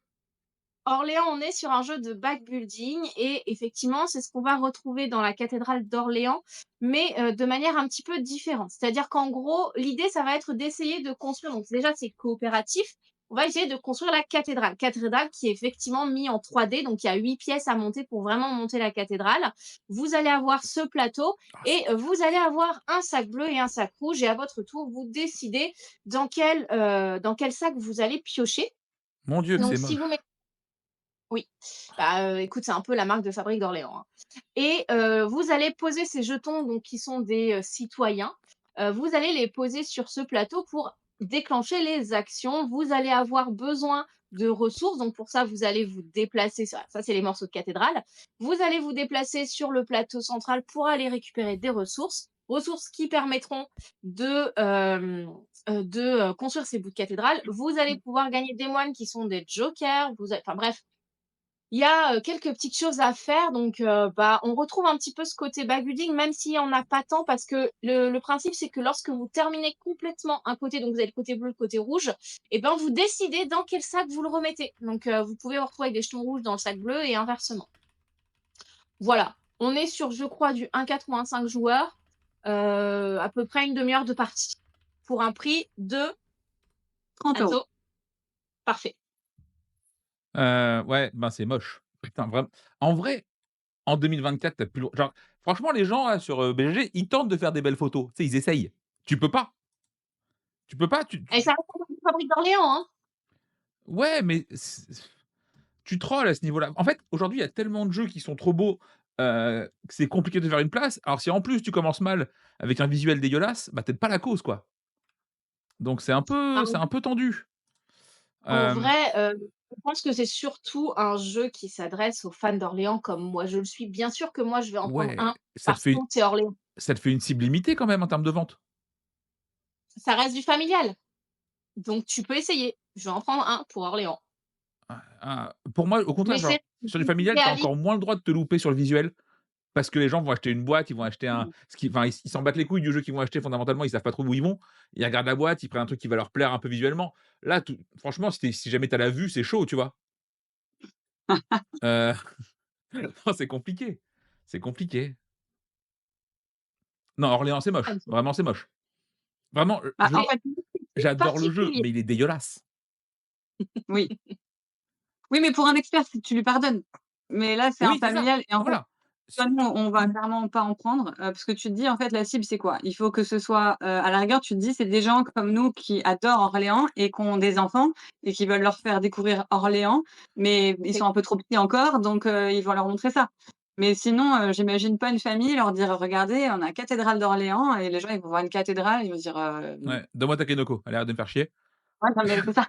Orléans, on est sur un jeu de backbuilding et effectivement, c'est ce qu'on va retrouver dans la cathédrale d'Orléans, mais de manière un petit peu différente. C'est-à-dire qu'en gros, l'idée, ça va être d'essayer de construire donc déjà, c'est coopératif. On va essayer de construire la cathédrale. Cathédrale qui est effectivement mise en 3D, donc il y a 8 pièces à monter pour vraiment monter la cathédrale. Vous allez avoir ce plateau Ah, c'est et vous allez avoir un sac bleu et un sac rouge et à votre tour, vous décidez dans quel sac vous allez piocher. mon Dieu que Donc c'est si vous moche. mettez oui, bah, écoute, c'est un peu la marque de fabrique d'Orléans, hein et vous allez poser ces jetons donc qui sont des, citoyens, vous allez les poser sur ce plateau pour déclencher les actions. Vous allez avoir besoin de ressources. Donc pour ça, vous allez vous déplacer. Ça, c'est les morceaux de cathédrale. Vous allez vous déplacer sur le plateau central pour aller récupérer des ressources. Ressources qui permettront de construire ces bouts de cathédrale. Vous allez pouvoir gagner des moines qui sont des jokers. Enfin bref, il y a, quelques petites choses à faire donc on retrouve un petit peu ce côté backbuilding même s'il y en a pas tant parce que le principe, c'est que lorsque vous terminez complètement un côté, donc vous avez le côté bleu, le côté rouge et ben, vous décidez dans quel sac vous le remettez. Donc vous pouvez vous retrouver avec des jetons rouges dans le sac bleu et inversement. Voilà, on est sur, je crois, du 1,4 ou 1,5 joueurs, à peu près une demi-heure de partie pour un prix de 30 €. Anso. Parfait. Ouais, ben, c'est moche. Putain, vraiment. En vrai, en 2024, tu plus le genre, franchement, les gens là sur, BGG, ils tentent de faire des belles photos. Tu sais, ils essayent. Tu peux pas. Tu peux pas, Et ça reste une fabrique d'Orléans, hein. ouais, mais tu trolles à ce niveau-là. En fait, aujourd'hui, il y a tellement de jeux qui sont trop beaux, que c'est compliqué de faire une place. Alors si en plus tu commences mal avec un visuel dégueulasse, bah, tu pas la cause, quoi. Donc Ah c'est un peu tendu. En Hem, vrai, je pense que c'est surtout un jeu qui s'adresse aux fans d'Orléans comme moi je le suis. Bien sûr que moi je vais en prendre ouais, un parce que c'est Orléans. ça te fait une cible limitée quand même en termes de vente. Ça reste du familial, donc tu peux essayer. Je vais en prendre un pour Orléans. Pour moi, au contraire, Mais genre, c'est sur du familial, tu as encore moins le droit de te louper sur le visuel. Parce que les gens vont acheter une boîte, ils vont acheter un ce qui enfin, ils s'en battent les couilles du jeu qu'ils vont acheter fondamentalement, ils savent pas trop où ils vont. Ils regardent la boîte, ils prennent un truc qui va leur plaire un peu visuellement. Là, tout franchement, si jamais tu as la vue, c'est chaud, tu vois? Heu, non, c'est compliqué. C'est compliqué. Non, Orléans, c'est moche. Vraiment, c'est moche. Vraiment, Bah, en fait, C'est j'adore le jeu, particulier. mais il est dégueulasse. oui. Oui, mais pour un expert, si tu lui pardonnes. Mais là, c'est un Oui, c'est ça. familial et en fait, Voilà. toi, nous, on va clairement pas en prendre, parce que tu te dis, en fait, la cible, c'est quoi? Il faut que ce soit, à la rigueur, tu te dis, c'est des gens comme nous qui adorent Orléans et qui ont des enfants et qui veulent leur faire découvrir Orléans, mais ils sont un peu trop petits encore, donc ils vont leur montrer ça. Mais sinon, j'imagine pas une famille leur dire: «Regardez, on a la cathédrale d'Orléans» et les gens, ils vont voir une cathédrale, ils vont dire: Ouais, donne-moi Takenoko. Allez, arrête de me faire chier. «Ouais, non, mais c'est ça,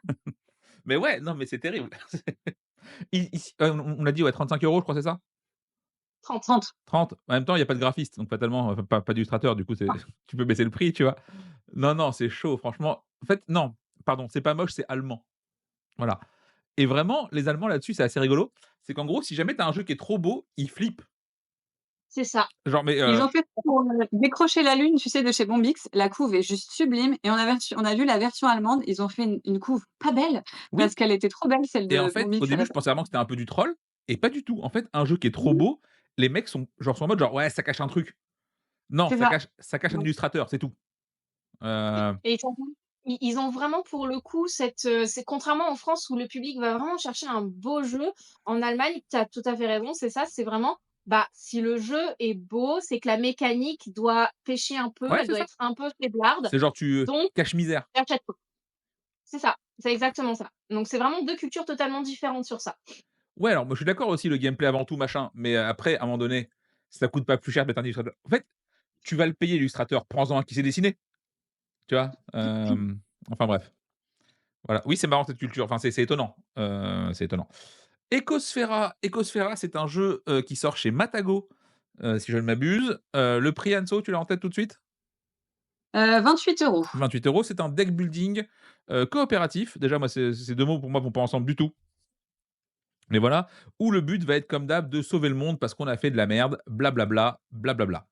Mais ouais, non, mais c'est terrible. On a dit, ouais, 35 €, je crois, c'est ça? 30. 30». 30. En même temps, il y a pas de graphiste, donc pas tellement, enfin, pas d'illustrateur, du coup, c'est tu peux baisser le prix, tu vois? Non, non, c'est chaud, franchement. En fait, non, pardon, c'est pas moche, c'est allemand. Voilà. Et vraiment, les Allemands là-dessus, c'est assez rigolo. C'est qu'en gros, si jamais tu as un jeu qui est trop beau, ils flippent. C'est ça. Genre, mais Ils ont fait ça pour, Décrocher la lune, tu sais, de chez Bombix. La couve est juste sublime et on a vu la version allemande, ils ont fait une couve pas belle oui. parce qu'elle était trop belle, celle Et en de fait, au Bombix à début, la je pensais vraiment que c'était un peu du troll, et pas du tout. En fait, un jeu qui est trop base. beau, les mecs sont en mode genre: «Ouais, ça cache un truc». Non, C'est ça. ça cache un Ouais. illustrateur, c'est tout. Heu, Et ils ont vraiment pour le coup c'est contrairement en France où le public va vraiment chercher un beau jeu, en Allemagne, tu as tout à fait raison, c'est ça, c'est vraiment, bah, si le jeu est beau, c'est que la mécanique doit pêcher un peu, ouais, elle c'est doit ça. être un peu faiblarde, C'est genre donc cache-misère. j'achète pas. C'est ça, c'est exactement ça. Donc c'est vraiment 2 cultures totalement différentes sur ça. Ouais, alors moi, je suis d'accord aussi, le gameplay avant tout, machin, mais après, à un moment donné, ça coûte pas plus cher de mettre un illustrateur. En fait, tu vas le payer l'illustrateur, prends-en un qui sait dessiner, tu vois? Enfin bref, voilà. Oui, c'est marrant cette culture, enfin c'est étonnant, c'est étonnant. Ecosphera, c'est un jeu, qui sort chez Matago, si je ne m'abuse. Le prix, Anso, tu l'as en tête tout de suite? 28 €. 28 €. C'est un deck building, coopératif. Déjà, moi, ces 2 mots, pour moi, vont pas ensemble du tout. Mais voilà, où le but va être comme d'hab de sauver le monde parce qu'on a fait de la merde, blablabla, blablabla.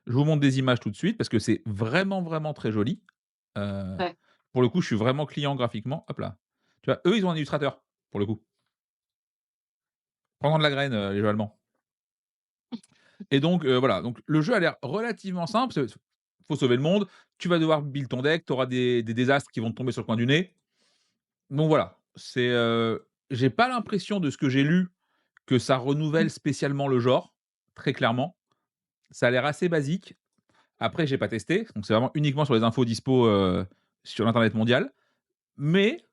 Je vous montre des images tout de suite parce que c'est vraiment, vraiment très joli. Heu, Ouais. pour le coup, je suis vraiment client graphiquement. Hop là. Tu vois, eux, ils ont un illustrateur, pour le coup. Prends de la graine, les jeux allemands. Et donc, voilà, donc le jeu a l'air relativement simple. Faut sauver le monde. Tu vas devoir build ton deck, tu auras des désastres qui vont te tomber sur le coin du nez. Donc voilà, j'ai pas l'impression de ce que j'ai lu que ça renouvelle spécialement le genre, très clairement. Ça a l'air assez basique. Après, j'ai pas testé, donc c'est vraiment uniquement sur les infos dispo, sur l'internet mondial. Mais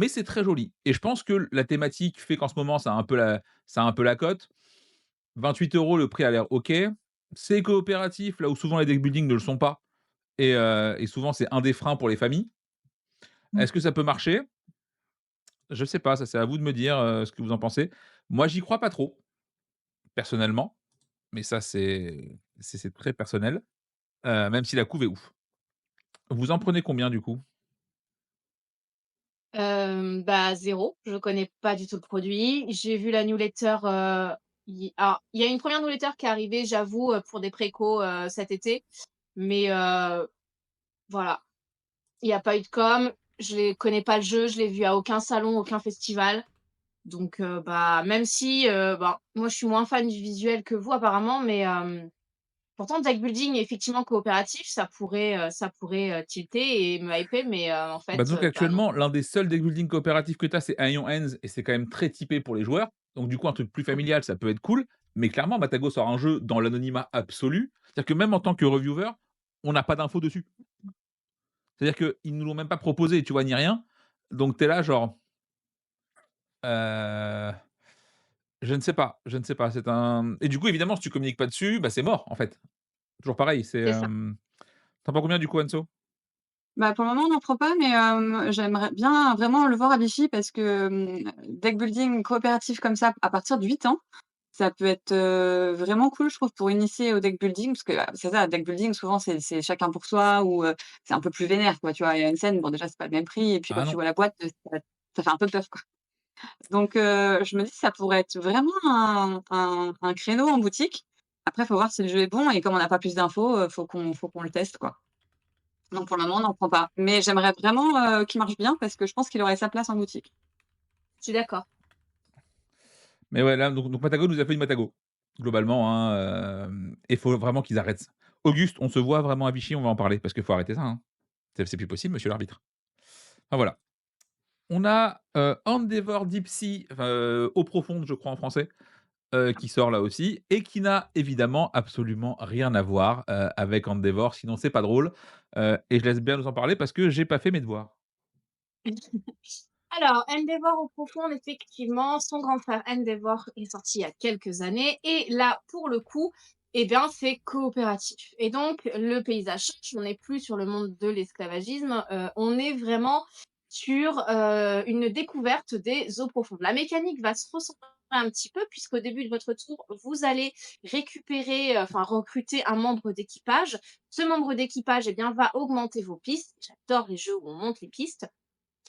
c'est très joli et je pense que la thématique fait qu'en ce moment, ça a un peu la cote. 28 €, le prix a l'air OK. C'est coopératif, là où souvent les deck building ne le sont pas, et souvent c'est un des freins pour les familles. Est-ce que ça peut marcher? Je sais pas, ça c'est à vous de me dire, ce que vous en pensez. Moi, j'y crois pas trop, personnellement, mais ça c'est très personnel, même si la couve est ouf. Vous en prenez combien du coup? Bah 0, je connais pas du tout le produit. J'ai vu la newsletter, il y a une première newsletter qui est arrivée, j'avoue, pour des précos, cet été, mais voilà, il y a pas eu de com. Je connais pas le jeu, je l'ai vu à aucun salon, aucun festival, donc bah, même si, bah, moi je suis moins fan du visuel que vous apparemment, mais pourtant deck building effectivement coopératif, ça pourrait, tilter et me hyper, mais en Bah, fait, donc bah non. actuellement, l'un des seuls deck building coopératifs que tu as, c'est Iron Hands et c'est quand même très typé pour les joueurs. Donc du coup, un truc plus familial, ça peut être cool. Mais clairement, Matago sort un jeu dans l'anonymat absolu. C'est-à-dire que même en tant que reviewer, on n'a pas d'infos dessus. C'est-à-dire qu'ils nous l'ont même pas proposé, tu vois, ni rien. Donc tu es là genre, heu, je ne sais pas, je ne sais pas. C'est un et du coup, évidemment, si tu communiques pas dessus, bah, c'est mort, en fait. Toujours pareil, c'est, C'est ça. tu en penses combien du coup, Anso? Bah, pour le moment, on n'en prend pas, mais j'aimerais bien vraiment le voir à Vichy parce que, deck building coopératif comme ça, à partir de 8 ans, ça peut être, vraiment cool, je trouve, pour initier au deck building. Parce que, c'est ça, deck building, souvent, c'est chacun pour soi ou, c'est un peu plus vénère, quoi, tu vois? Il y a une scène, bon, déjà, c'est pas le même prix et puis quand Ah tu non. vois la boîte, ça fait un peu peur, quoi. Donc je me dis: «Ça pourrait être vraiment un créneau en boutique». Après, il faut voir si le jeu est bon et comme on n'a pas plus d'infos, faut qu'on le teste, quoi. Donc pour le moment, on n'en prend pas. Mais j'aimerais vraiment, qu'il marche bien parce que je pense qu'il aurait sa place en boutique. Je suis d'accord. Mais ouais, là, donc Matago nous a fait une Matago, globalement, hein, et faut vraiment qu'ils arrêtent ça. Auguste, on se voit vraiment à Vichy, on va en parler parce qu'il faut arrêter ça, hein. C'est plus possible, monsieur l'arbitre. Enfin voilà. On a, Endeavor Deep Sea, enfin, Eau profonde, je crois en français, qui sort là aussi et qui n'a évidemment absolument rien à voir, avec Endeavor, sinon c'est pas drôle, et je laisse bien nous en parler parce que j'ai pas fait mes devoirs. Alors, Endeavor au profond, effectivement, son grand frère Endeavor est sorti il y a quelques années et là, pour le coup, eh bien, c'est coopératif et donc le paysage change. On n'est plus sur le monde de l'esclavagisme, on est vraiment sur, une découverte des eaux profondes. La mécanique va se recentrer un petit peu puisqu'au début de votre tour, vous allez récupérer, enfin recruter un membre d'équipage. Ce membre d'équipage, eh bien, va augmenter vos pistes. J'adore les jeux où on monte les pistes.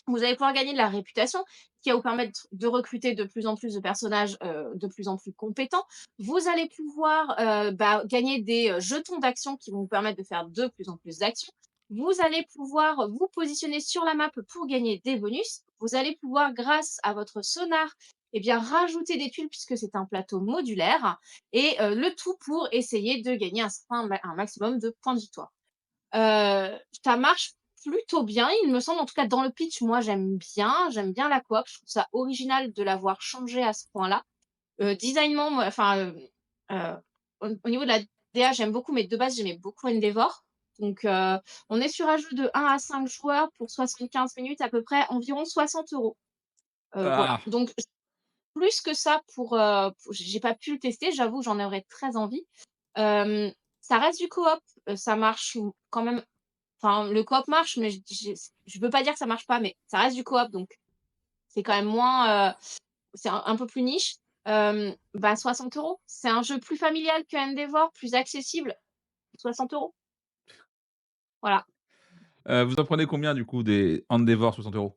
Vous allez pouvoir gagner de la réputation, qui va vous permettre de recruter de plus en plus de personnages, de plus en plus compétents. Vous allez pouvoir, bah, gagner des, jetons d'action qui vont vous permettre de faire de plus en plus d'actions. Vous allez pouvoir vous positionner sur la map pour gagner des bonus. Vous allez pouvoir, grâce à votre sonar, eh bien, rajouter des tuiles puisque c'est un plateau modulaire et le tout pour essayer de gagner un maximum de points de victoire. Ça marche plutôt bien, il me semble, en tout cas dans le pitch, moi j'aime bien la coop, je trouve ça original de l'avoir changé à ce point-là. Designement, moi enfin, au niveau de la DA, j'aime beaucoup, mais de base, j'aimais beaucoup Endeavor. Donc, on est sur un jeu de 1 à 5 joueurs pour 75 minutes, à peu près environ 60 €. Voilà, Ah! donc plus que ça pour j'ai pas pu le tester, j'avoue, j'en aurais très envie. Hem, Ça reste du coop, ça marche quand même. Enfin, le coop marche, mais je veux pas dire que ça marche pas, mais ça reste du coop, donc c'est quand même moins, c'est un peu plus niche. Bah, 60 €. C'est un jeu plus familial que Endeavor, plus accessible, 60 €. Voilà. Vous en prenez combien du coup des Endeavor 60 €?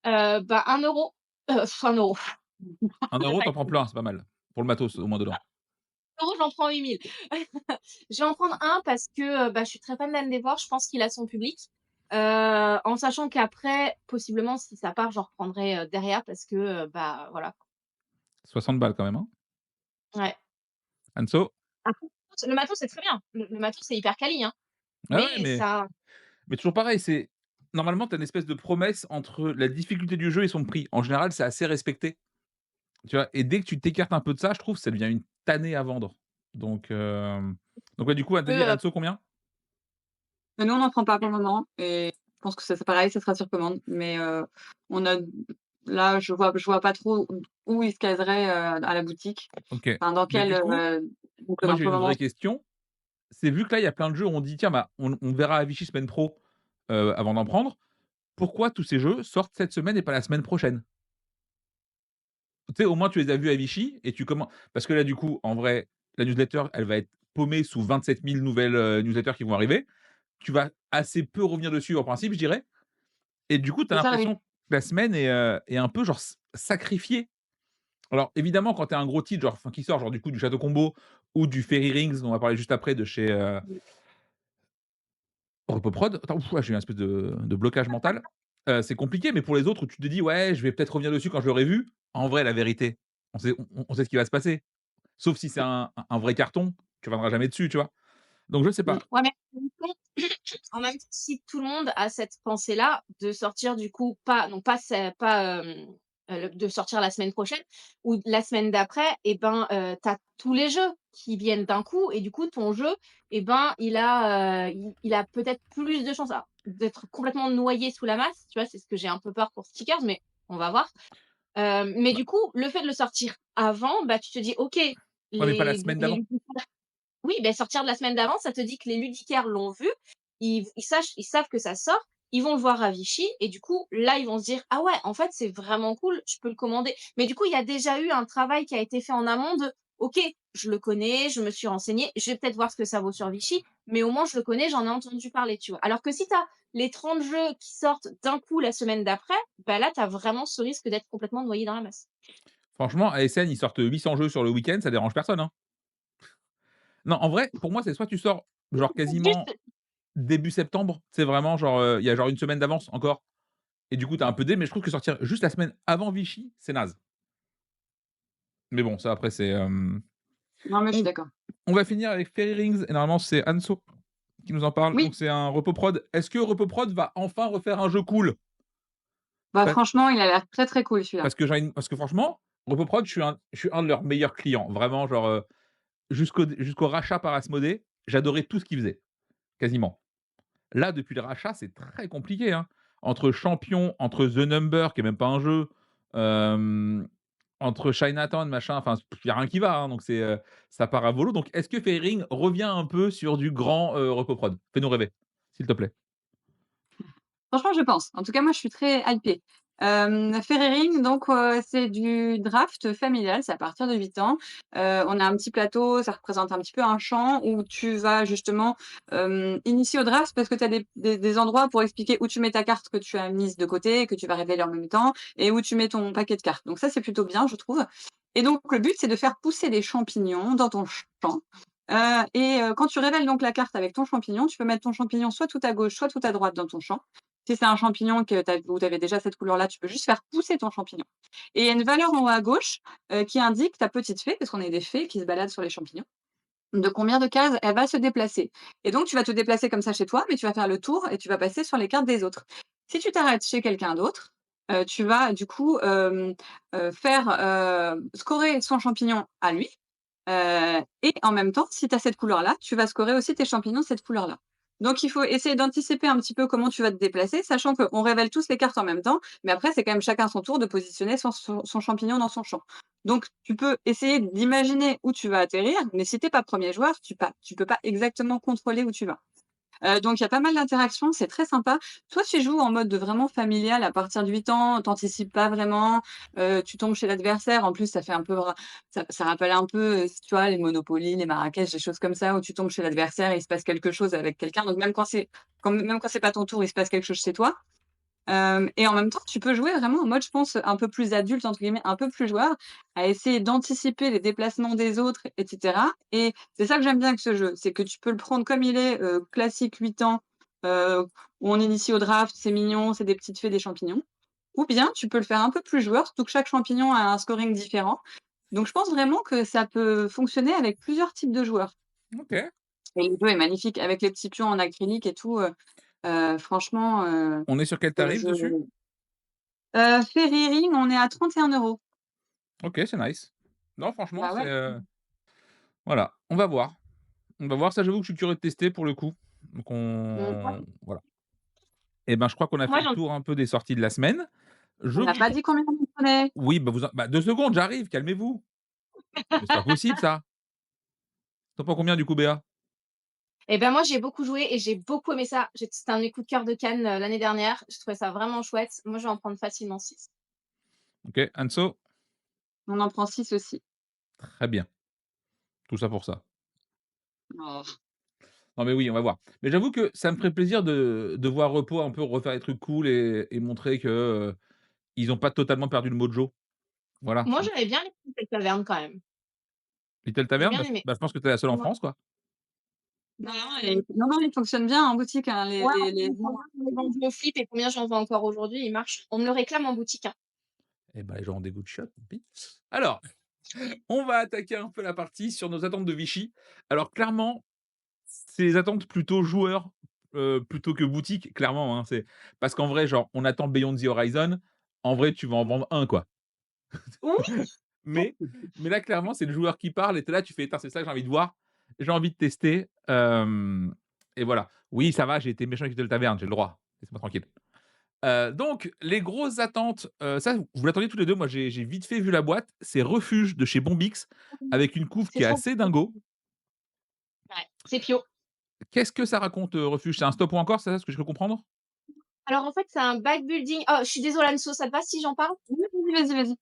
Bah, 1 €, 1 €. 1 €, tu en prends plein, c'est pas mal. Pour le matos, au moins dedans. 1 €, j'en prends 8 000. Je vais en prendre un parce que, bah, je suis très fan d'Endeavor, je pense qu'il a son public. En sachant qu'après, possiblement, si ça part, j'en reprendrai, derrière parce que, bah, voilà. 60 balles quand même, hein? Ouais. Anso? Après, le matos, c'est très bien. Le matos, c'est hyper quali, hein, Ah mais ouais, mais ça toujours pareil, c'est normalement, tu as une espèce de promesse entre la difficulté du jeu et son prix. En général, c'est assez respecté, tu vois? Et dès que tu t'écartes un peu de ça, je trouve, ça devient une tannée à vendre. Donc ouais, du coup, à te peut, dire, Anso combien? Mais nous, on n'en prend pas pour le moment et je pense que ça c'est pareil, ça sera sur commande. Mais on a là, je vois pas trop où il se caserait, à la boutique. OK. Enfin, dans Mais quel, du coup, donc moi, non, j'ai pour le une moment. vraie question. C'est vu que là, il y a plein de jeux où on dit: «Tiens, bah, on verra à Vichy semaine pro, avant d'en prendre». pourquoi tous ces jeux sortent cette semaine et pas la semaine prochaine? Tu sais, au moins tu les as vus à Vichy et tu commen parce que là, du coup, en vrai, la newsletter, elle va être paumée sous 27 000 nouvelles, newsletters qui vont arriver. Tu vas assez peu revenir dessus en principe, je dirais et du coup, tu as C'est ça, oui. l'impression que la semaine est un peu genre sacrifiée. Alors évidemment, quand tu as un gros titre, genre enfin qui sort, genre du coup du Château Combo ou du Fairy Rings dont on va parler juste après de chez, Repoprod. Attends, ouf, ouais, j'ai eu un espèce de blocage mental. C'est compliqué, mais pour les autres où tu te dis: «Ouais, je vais peut-être revenir dessus quand je l'aurai vu», en vrai, la vérité, on sait ce qui va se passer. Sauf si c'est un vrai carton, tu reviendras jamais dessus, tu vois? Donc je sais Mmh. pas. Ouais, mais en même temps, si tout le monde a cette pensée-là de sortir du coup pas non pas c'est pas, de sortir la semaine prochaine ou la semaine d'après et ben, tu as tous les jeux qui viennent d'un coup et du coup ton jeu et ben, il a peut-être plus de chances alors d'être complètement noyé sous la masse, tu vois? C'est ce que j'ai un peu peur pour Stickers, mais on va voir. Mais Ouais, du coup, le fait de le sortir avant, bah, tu te dis: «OK, ouais, mais pas la semaine les d'avant. oui, beh, sortir de la semaine d'avant, ça te dit que les ludicaires l'ont vu, ils savent que ça sort, ils vont le voir à Vichy et du coup, là, ils vont se dire: «Ah ouais, en fait, c'est vraiment cool, je peux le commander». Mais du coup, il y a déjà eu un travail qui a été fait en amont de: «OK, je le connais, je me suis renseignée, je vais peut-être voir ce que ça vaut sur Vichy, mais au moins je le connais, j'en ai entendu parler», tu vois? Alors que si tu as les 30 jeux qui sortent d'un coup la semaine d'après, bah, là, tu as vraiment ce risque d'être complètement noyé dans la masse. Franchement, ASN, ils sortent 800 jeux sur le week-end, ça dérange personne, hein. Non, en vrai, pour moi, c'est soit tu sors genre quasiment Juste début septembre, c'est vraiment genre, il y a genre une semaine d'avance encore et du coup, tu as un peu mais je trouve que sortir juste la semaine avant Vichy, c'est naze. Mais bon, ça après c'est, Non, mais je suis on d'accord. on va finir avec Fairy Rings et normalement c'est Anso qui nous en parle. Oui, Donc c'est un Repoprod. Est-ce que Repoprod va enfin refaire un jeu cool? bah, Pa franchement, il a l'air très, très cool celui-là. parce que franchement, Repoprod, je suis un de leurs meilleurs clients. Vraiment genre, jusqu'au rachat par Asmodée, j'adorais tout ce qu'ils faisaient, quasiment. Là, depuis le rachat, c'est très compliqué, hein. Entre Champion, entre The Number, qui est même pas un jeu, hem, entre Chinatown, machin, enfin, il y a rien qui va, hein, donc ça part à volo. Donc est-ce que Fairing revient un peu sur du grand, Repoprod? Fais-nous rêver, s'il te plaît. Franchement, je pense. En tout cas, moi, je suis très hypée. Ferrering, donc c'est du draft familial, c'est à partir de 8 ans. On a un petit plateau, ça représente un petit peu un champ où tu vas justement, initier au draft parce que tu as des endroits pour expliquer où tu mets ta carte que tu as mise de côté, que tu vas révéler en même temps et où tu mets ton paquet de cartes. Donc ça, c'est plutôt bien, je trouve et donc le but, c'est de faire pousser des champignons dans ton champ, quand tu révèles donc la carte avec ton champignon, tu peux mettre ton champignon soit tout à gauche, soit tout à droite dans ton champ. Si c'est un champignon que tu où tu avais déjà cette couleur-là, tu peux juste faire pousser ton champignon et il y a une valeur en haut à gauche, qui indique ta petite fée, parce qu'on est des fées qui se baladent sur les champignons, de combien de cases elle va se déplacer et donc tu vas te déplacer comme ça chez toi, mais tu vas faire le tour et tu vas passer sur les cartes des autres. Si tu t'arrêtes chez quelqu'un d'autre, tu vas du coup, faire, scorer son champignon à lui, et en même temps, si tu as cette couleur-là, tu vas scorer aussi tes champignons de cette couleur-là. Donc il faut essayer d'anticiper un petit peu comment tu vas te déplacer, sachant qu'on révèle tous les cartes en même temps, mais après c'est quand même chacun son tour de positionner son champignon dans son champ. Donc tu peux essayer d'imaginer où tu vas atterrir, mais si tu es pas premier joueur, tu peux pas exactement contrôler où tu vas. Donc il y a pas mal d'interactions, c'est très sympa. Toi, tu joues en mode de vraiment familial à partir de 8 ans, tu anticipes pas vraiment, tu tombes chez l'adversaire. En plus, ça fait un peu ça rappelle un peu, tu vois, les Monopoly, les Marrakech, des choses comme ça où tu tombes chez l'adversaire et il se passe quelque chose avec quelqu'un. Donc même quand c'est pas ton tour, il se passe quelque chose chez toi. Et en même temps, tu peux jouer vraiment en mode, je pense, un peu plus «adulte» entre guillemets, un peu plus joueur, à essayer d'anticiper les déplacements des autres et cetera et c'est ça que j'aime bien avec ce jeu, c'est que tu peux le prendre comme il est, classique 8 ans, heu, où on initie au draft, c'est mignon, c'est des petites fées, des champignons ou bien tu peux le faire un peu plus joueur, surtout que chaque champignon a un scoring différent. Donc je pense vraiment que ça peut fonctionner avec plusieurs types de joueurs OK. et le jeu est magnifique avec les petits pions en acrylique et tout, franchement, On est sur quel tarif je dessus? Ferry Ring, on est à 31 €. OK, c'est nice. Non, franchement, Bah c'est, ouais. voilà, on va voir. On va voir, ça j'avoue que je suis curieux de tester pour le coup. Donc Mmh. voilà. Et ben, je crois qu'on a fait Moi, le j'en tour un peu des sorties de la semaine. Je On n'a vous pas pro dit combien on prenait. oui, bah, 2 secondes, j'arrive, calmez-vous. Mais c'est pas possible ça. Tu en prends combien du coup, Béa? Et ben moi, j'ai beaucoup joué et j'ai beaucoup aimé ça. C'était un de mes coups de cœur de Cannes, l'année dernière. Je trouvais ça vraiment chouette. Moi, je vais en prendre facilement 6. OK, Anso? On en prend 6 aussi. Très bien. Tout ça pour ça. Oh. Non, mais oui, on va voir. Mais j'avoue que ça me ferait plaisir de voir Repo un peu refaire des trucs cool et montrer que, ils ont pas totalement perdu le mojo. Voilà, Moi, c'est j'aimais bien les petites tavernes quand même. Little J'ai Tavern, bien aimé. je pense que tu es la seule en Ouais. France, quoi. Non, non, il fonctionne bien en boutique, hein, Ouais, les combien j'en ai vendu au flip et combien j'en vends encore aujourd'hui, il marche. On me le réclame en boutique, hein. Eh ben, les gens ont des goûts de shot, tant pis. Alors, on va attaquer un peu la partie sur nos attentes de Vichy. Alors clairement, c'est les attentes plutôt joueurs, plutôt que boutique, clairement, hein. C'est parce qu'en vrai, genre, on attend Beyond the Horizon, en vrai, tu vas en vendre un, quoi. Oui! Mais mais là, clairement, c'est le joueur qui parle et tu es là, tu fais: «Putain, c'est ça que j'ai envie de voir, j'ai envie de tester», et voilà. Oui, ça va, j'ai été méchant avec Little Tavern, j'ai le droit, laisse-moi tranquille. Donc les grosses attentes, ça, vous l'attendiez tous les 2. Moi, j'ai vite fait vu la boîte, c'est Refuge de chez Bombix avec une couve C'est qui est trop assez dingo. ouais, c'est Pio. Qu'est-ce que ça raconte, Refuge? C'est un stop ou encore, c'est ça ce que je peux comprendre? Alors en fait, c'est un backbuilding oh, je suis désolée Anso, ça te va si j'en parle? Oui, vas-y.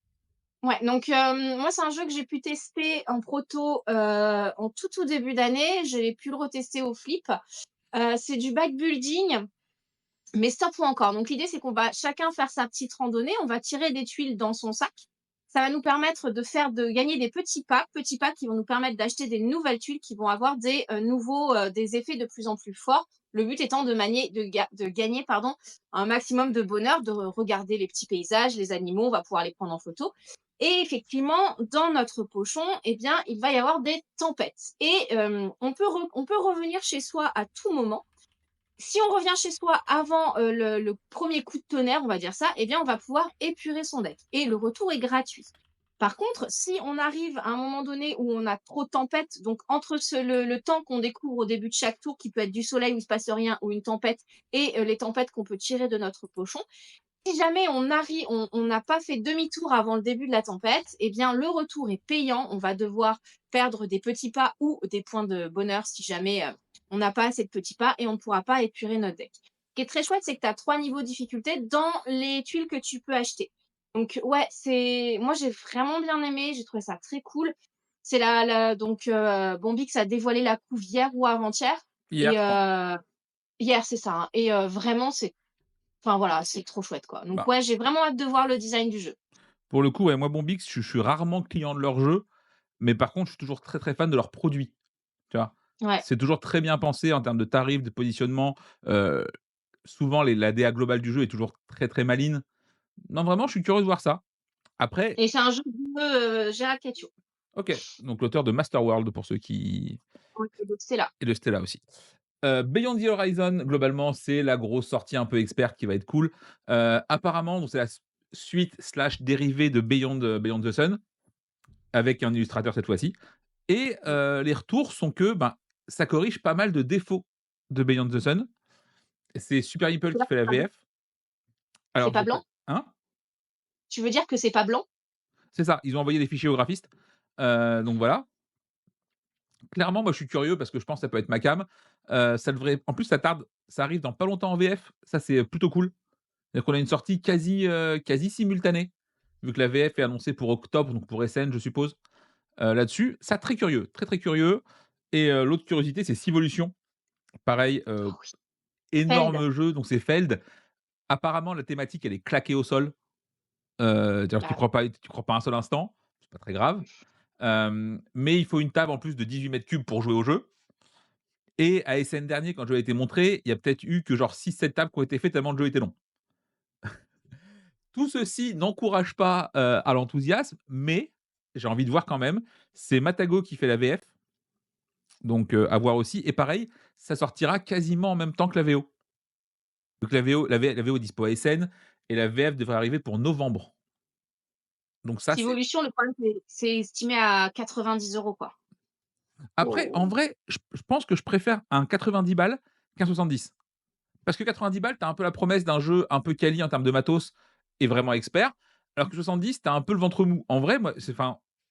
Ouais, donc moi, c'est un jeu que j'ai pu tester en proto, en tout début d'année. J'ai pu le retester au flip. C'est du backbuilding, mais stop ou encore. Donc l'idée, c'est qu'on va chacun faire sa petite randonnée. On va tirer des tuiles dans son sac. Ça va nous permettre de gagner des petits pas qui vont nous permettre d'acheter des nouvelles tuiles qui vont avoir des, nouveaux, des effets de plus en plus forts. Le but étant de gagner, pardon, un maximum de bonheur, de regarder les petits paysages, les animaux, on va pouvoir les prendre en photo et effectivement, dans notre pochon, eh bien, il va y avoir des tempêtes et on peut revenir chez soi à tout moment. Si on revient chez soi avant, le 1er coup de tonnerre, on va dire ça, eh bien, on va pouvoir épurer son deck et le retour est gratuit. Par contre, si on arrive à un moment donné où on a trop de tempêtes, donc entre le temps qu'on découvre au début de chaque tour, qui peut être du soleil où il se passe rien ou une tempête et les tempêtes qu'on peut tirer de notre pochon, si jamais on n'a pas fait demi-tour avant le début de la tempête, eh bien, le retour est payant. On va devoir perdre des petits pas ou des points de bonheur si jamais, on n'a pas assez de petits pas et on ne pourra pas épurer notre deck. Ce qui est très chouette, c'est que tu as 3 niveaux de difficulté dans les tuiles que tu peux acheter. Donc ouais, moi j'ai vraiment bien aimé, j'ai trouvé ça très cool. C'est la donc Bombix a dévoilé la couve hier ou avant-hier Hier, et je crois. hier, c'est ça, hein, et vraiment enfin voilà, c'est trop chouette, quoi. Donc Bah, ouais, j'ai vraiment hâte de voir le design du jeu. pour le coup, ouais, moi, Bombix, je suis rarement client de leur jeu, mais par contre, je suis toujours très, très fan de leurs produits, tu vois? Ouais. C'est toujours très bien pensé en termes de tarifs, de positionnement, heu, souvent la DA globale du jeu est toujours très, très maligne. Non, vraiment, je suis curieux de voir ça. Après, Et c'est un jeu de Gérard Cattio. OK, donc l'auteur de Masterworld pour ceux qui Ouais, donc c'est là. et de Stella aussi. Beyond the Horizon, globalement, c'est la grosse sortie un peu experte qui va être cool. Apparemment, donc c'est la suite slash dérivée de Beyond the Sun, avec un illustrateur cette fois-ci et les retours sont que, ben, ça corrige pas mal de défauts de Beyond the Sun. C'est Super Meeple C'est qui là, fait la VF. c'est Alors pas je sais blanc? hein? Tu veux dire que c'est pas blanc? C'est ça, ils ont envoyé des fichiers aux graphistes, donc voilà. Clairement, moi, je suis curieux parce que je pense que ça peut être ma came. Ça devrait en plus, ça arrive dans pas longtemps en VF, ça, c'est plutôt cool. C'est-à-dire qu'on a une sortie quasi simultanée, vu que la VF est annoncée pour octobre, donc pour SN, je suppose, là-dessus. Ça, très curieux, très, très curieux et l'autre curiosité, c'est Civolution. Pareil, Oh oui. Feld. énorme jeu, donc c'est Feld. Apparemment, la thématique, elle est claquée au sol. D'ailleurs, Bah, tu crois pas un seul instant, c'est pas très grave. Mais il faut une table en plus de 18 m3 pour jouer au jeu. Et à SN dernier, quand le jeu a été montré, il y a peut-être eu que genre 6-7 tables qui ont été faites tellement le jeu était long. Tout ceci n'encourage pas, à l'enthousiasme, mais j'ai envie de voir quand même. C'est Matago qui fait la VF, donc à voir aussi et pareil, ça sortira quasiment en même temps que la VO. Donc la VO est dispo à SN et la VF devrait arriver pour novembre. Donc ça, c'est Evolution, le problème, c'est estimé à 90 € quoi. après, en Oh. vrai, je pense que je préfère un 90 balles qu'un 70. Parce que 90 balles, tu as un peu la promesse d'un jeu un peu quali en termes de matos et vraiment expert, alors que 70, tu as un peu le ventre mou. En vrai, moi,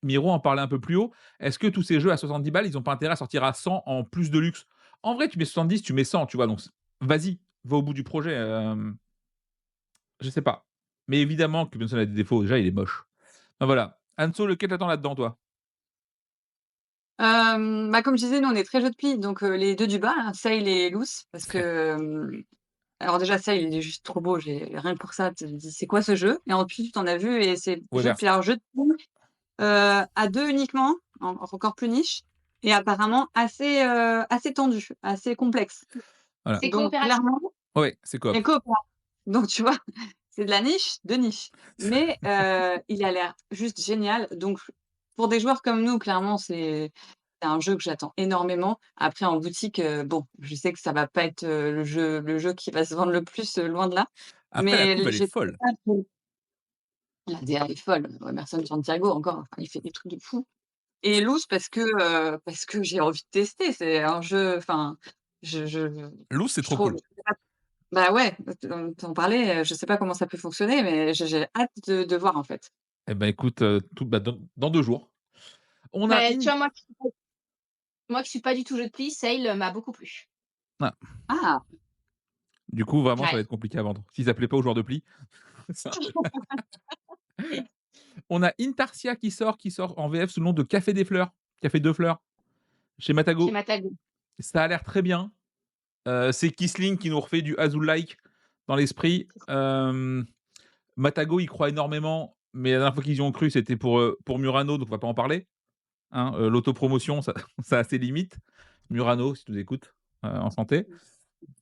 Miro en parlait un peu plus haut. Est-ce que tous ces jeux à 70 balles, ils ont pas intérêt à sortir à 100 en plus de luxe? En vrai, tu mets 70, tu mets 100, tu vois? Donc vas-y, va au bout du projet, je sais pas. Mais évidemment que Benson a des défauts. Déjà, il est moche. Enfin voilà. Anso, lequel t'attends là-dedans, toi? Bah, comme je disais, nous, on est très jeu de pli, donc les 2 du bas, là, Sail et Loose, parce que, alors déjà Sail, il est juste trop beau, j'ai rien que pour ça, tu te dis: «C'est quoi ce jeu?» et ensuite tu en as vu et c'est jeu de Weverse. pli. Alors jeu de pli, à 2 uniquement, encore plus niche et apparemment assez tendu, assez complexe. Voilà. C'est Donc coopératif. clairement Ouais, c'est coop. et coop. Donc tu vois, c'est de la niche de niche. Mais il a l'air juste génial. Donc pour des joueurs comme nous, clairement, c'est un jeu que j'attends énormément. Après en boutique, bon, je sais que ça va pas être, le jeu qui va se vendre le plus, loin de là. Après, la Mais couve, l elle est j'ai folle. hâte de la DA est folle. Emerson Santiago encore, enfin, il fait des trucs de fou. Et Loose parce que j'ai envie de tester. C'est un jeu, enfin, je Loose, c'est je trop trouve cool. bah, ouais, tu en parlais, je sais pas comment ça peut fonctionner, mais j'ai hâte de voir, en fait. Eh ben, écoute, dans 2 jours. On a Mais tu In vois, moi qui suis pas du tout jeu de pli, Sail m'a beaucoup plu. ah, Ah! du coup, vraiment, ça va Ouais. être compliqué à vendre. Si ça plaît pas aux joueurs de pli, ça on a Intarsia qui sort en VF sous le nom de Café des Fleurs, Café 2 Fleurs, chez Chez Matago. Matago. Ça a l'air très bien. C'est Kisling qui nous refait du Azul-like dans l'esprit. Matago, y croit énormément, mais la dernière fois qu'ils y ont cru, c'était pour Murano, donc on va pas en parler, hein. L'autopromotion, ça ça a ses limites. Murano, si tu nous écoutes, en santé.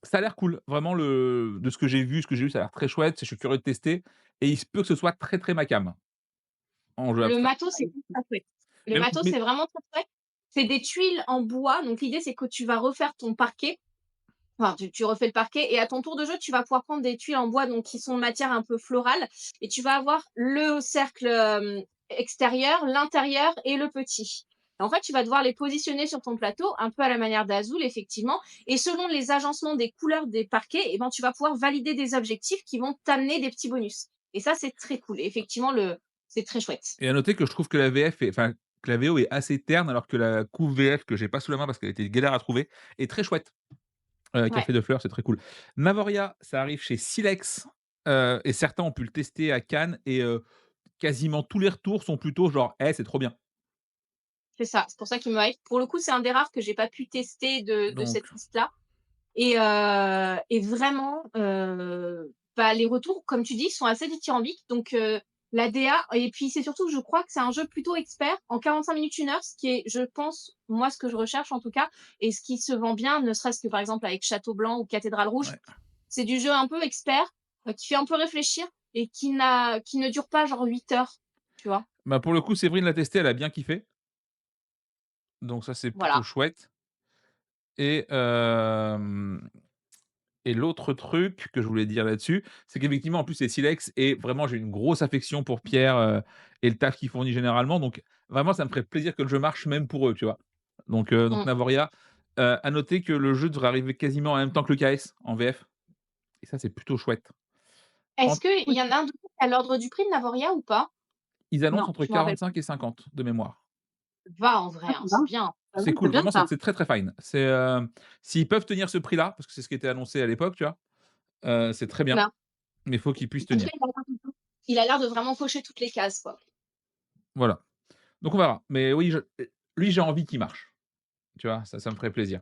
Ça a l'air cool, vraiment de ce que j'ai vu, ce que j'ai eu, ça a l'air très chouette, je suis curieux de tester et il se peut que ce soit très, très ma came, en jeu Le abstrait. matos, c'est très chouette. Le Mais matos, mais c'est vraiment très chouette. C'est des tuiles en bois, donc l'idée, c'est que tu vas refaire ton parquet. Enfin, tu refais le parquet et à ton tour de jeu, tu vas pouvoir prendre des tuiles en bois, donc qui sont de matière un peu florale et tu vas avoir le cercle, extérieur, l'intérieur et le petit. Et en fait, tu vas devoir les positionner sur ton plateau, un peu à la manière d'Azul, effectivement, et selon les agencements des couleurs des parquets, et ben, tu vas pouvoir valider des objectifs qui vont t'amener des petits bonus. Et ça, c'est très cool. Et effectivement, c'est très chouette. et à noter que je trouve que la VF est enfin, que la VO est assez terne alors que la couve VF que j'ai pas sous la main parce qu'elle était galère à trouver, est très chouette. Ouais, Café de fleurs, c'est très cool. Navoria, ça arrive chez Silex, et certains ont pu le tester à Cannes et quasiment tous les retours sont plutôt genre: «Eh, c'est trop bien». c'est ça. C'est pour ça qu'il me hype. Pour le coup, c'est un des rares que j'ai pas pu tester de Donc cette liste-là. Et vraiment, bah, les retours, comme tu dis, sont assez dithyrambiques. Donc, la DA et puis c'est surtout que je crois que c'est un jeu plutôt expert en 45 minutes, 1 heure, ce qui est, je pense, moi, ce que je recherche en tout cas et ce qui se vend bien, ne serait-ce que, par exemple, avec Château Blanc ou Cathédrale Rouge. ouais. C'est du jeu un peu expert, qui fait un peu réfléchir et qui ne dure pas genre 8 heures, tu vois? Bah, pour le coup, Séverine l'a testé, elle a bien kiffé, donc ça, c'est plutôt Voilà. chouette et l'autre truc que je voulais dire là-dessus, c'est qu'effectivement, en plus, c'est Silex et vraiment, j'ai une grosse affection pour Pierre, et le taf qu'il fournit généralement, donc vraiment, ça me ferait plaisir que le jeu marche même pour eux, tu vois? Donc Mmh. Navoria, à noter que le jeu devrait arriver quasiment en même temps que le KS en VF et ça, c'est plutôt chouette. En Est-ce qu'il oui, y en a un d'autre à l'ordre du prix de Navoria ou pas? ils annoncent Non, entre je me rappelle 45 et 50 de mémoire. Va en pas. vrai, Ah, hein, ça va? c'est bien. Bah, C'est oui, c'est cool, bien vraiment, ça. c'est très, très fine. C'est, s'ils peuvent tenir ce prix-là, parce que c'est ce qui était annoncé à l'époque, tu vois? C'est très bien, Ben, mais il faut qu'ils puissent en tout tenir. cas, il a l'air de vraiment cocher toutes les cases, quoi. Voilà. Donc on verra. Mais oui, lui, j'ai envie qu'il marche. Tu vois? Ça me ferait plaisir.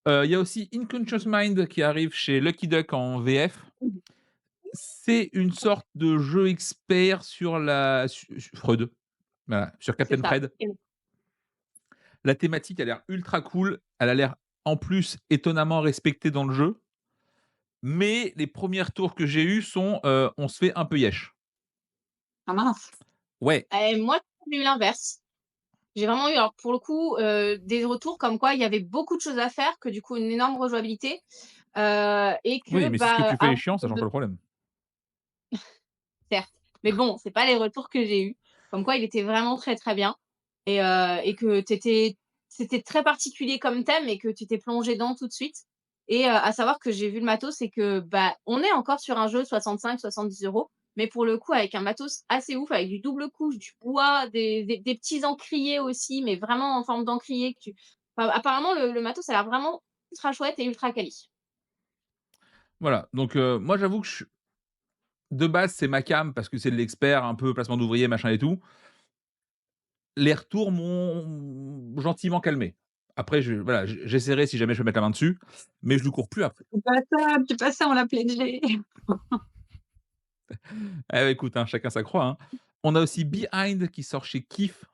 Il y a aussi Unconscious Mind qui arrive chez Lucky Duck en VF. C'est une sorte de jeu expert sur la su Freud. Voilà, sur C'est Captain ça. Fred. La thématique a l'air ultra cool. Elle a l'air, en plus, étonnamment respectée dans le jeu. Mais les premiers retours que j'ai eus sont, on se fait un peu yesh. Ah mince. Ouais, Moi, j'ai eu l'inverse. J'ai vraiment eu alors pour le coup, des retours comme quoi il y avait beaucoup de choses à faire, que du coup une énorme rejouabilité, et oui, que, mais si ce que bah, tu fais est chiant, ça change pas le problème. certes, mais bon, c'est pas les retours que j'ai eus. Comme quoi il était vraiment très, très bien et que c'était très particulier comme thème et que tu t'es plongé dedans tout de suite et à savoir que j'ai vu le matos et que, bah, on est encore sur un jeu 65-70 €, mais pour le coup avec un matos assez ouf, avec du double couche, du bois, des petits encriers aussi, mais vraiment en forme d'encrier que tu enfin, apparemment le matos a l'air vraiment ultra chouette et ultra quali. Voilà, donc moi j'avoue que de base, c'est ma came parce que c'est de l'expert, un peu placement d'ouvrier, machin et tout. Les retours m'ont gentiment calmé. Après voilà, j'essaierai si jamais je peux mettre la main dessus, mais je ne cours plus après. Dis pas ça, on l'a pledgé. Eh écoute, hein, chacun sa croix, hein. On a aussi Behind qui sort chez Kif.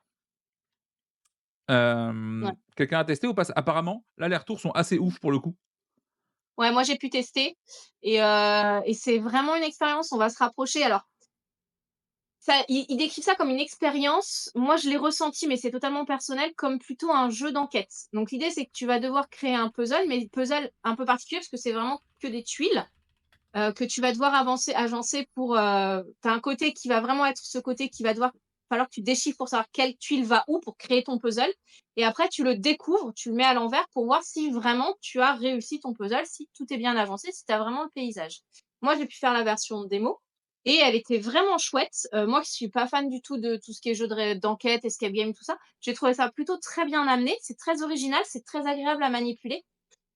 Ouais. Quelqu'un a testé ou pas? Apparemment, là, les retours sont assez ouf pour le coup. Ouais, moi j'ai pu tester et c'est vraiment une expérience, on va se rapprocher. Alors ça, ils décrivent ça comme une expérience. Moi, je l'ai ressenti, mais c'est totalement personnel, comme plutôt un jeu d'enquête. Donc l'idée, c'est que tu vas devoir créer un puzzle, mais puzzle un peu particulier parce que c'est vraiment que des tuiles, que tu vas devoir agencer pour, tu as un côté qui va vraiment être ce côté qui va devoir falloir que tu déchiffres pour savoir quelle tuile va où pour créer ton puzzle et après tu le découvres, tu le mets à l'envers pour voir si vraiment tu as réussi ton puzzle, si tout est bien agencé, si tu as vraiment le paysage. Moi, j'ai pu faire la version démo et elle était vraiment chouette. Moi qui suis pas fan du tout de tout ce qui est jeu d'enquête, escape game, tout ça, j'ai trouvé ça plutôt très bien amené. C'est très original, c'est très agréable à manipuler.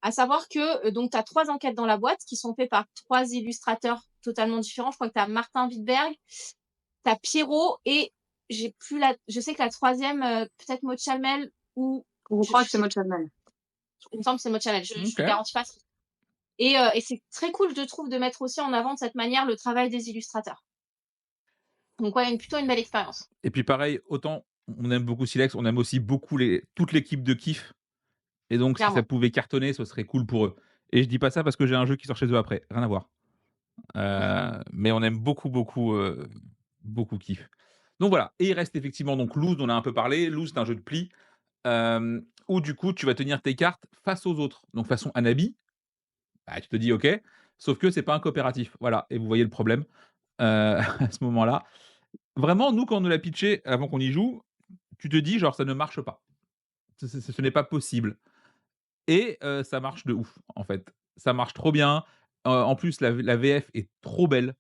À savoir que, donc tu as 3 enquêtes dans la boîte qui sont faites par 3 illustrateurs totalement différents. Je crois que tu as Martin Wittberg, tu as Pierrot et je sais que la troisième peut-être Maud Chalmel ou Je crois que c'est Maud Chalmel. il me semble que c'est Maud Chalmel, je te OK. garantis pas et c'est très cool, je trouve, de mettre aussi en avant de cette manière le travail des illustrateurs. Donc ouais, plutôt une belle expérience. Et puis pareil, autant on aime beaucoup Silex, on aime aussi beaucoup toute l'équipe de Kif et donc si ça Clairement. pouvait cartonner, ce serait cool pour eux et je dis pas ça parce que j'ai un jeu qui sort chez eux après, rien à voir. Mais on aime beaucoup, beaucoup, beaucoup Kif. Donc voilà et il reste effectivement donc Loose, dont on a un peu parlé. Loose, c'est un jeu de pli, où du coup tu vas tenir tes cartes face aux autres. Donc façon Anabi, bah, tu te dis: «OK», sauf que c'est pas un coopératif, voilà et vous voyez le problème, à ce moment-là. Vraiment, nous, quand on nous l'a pitché avant qu'on y joue, tu te dis genre: «Ça ne marche pas. Ce n'est pas possible» et ça marche de ouf, en fait. Ça marche trop bien. En plus, la VF est trop belle.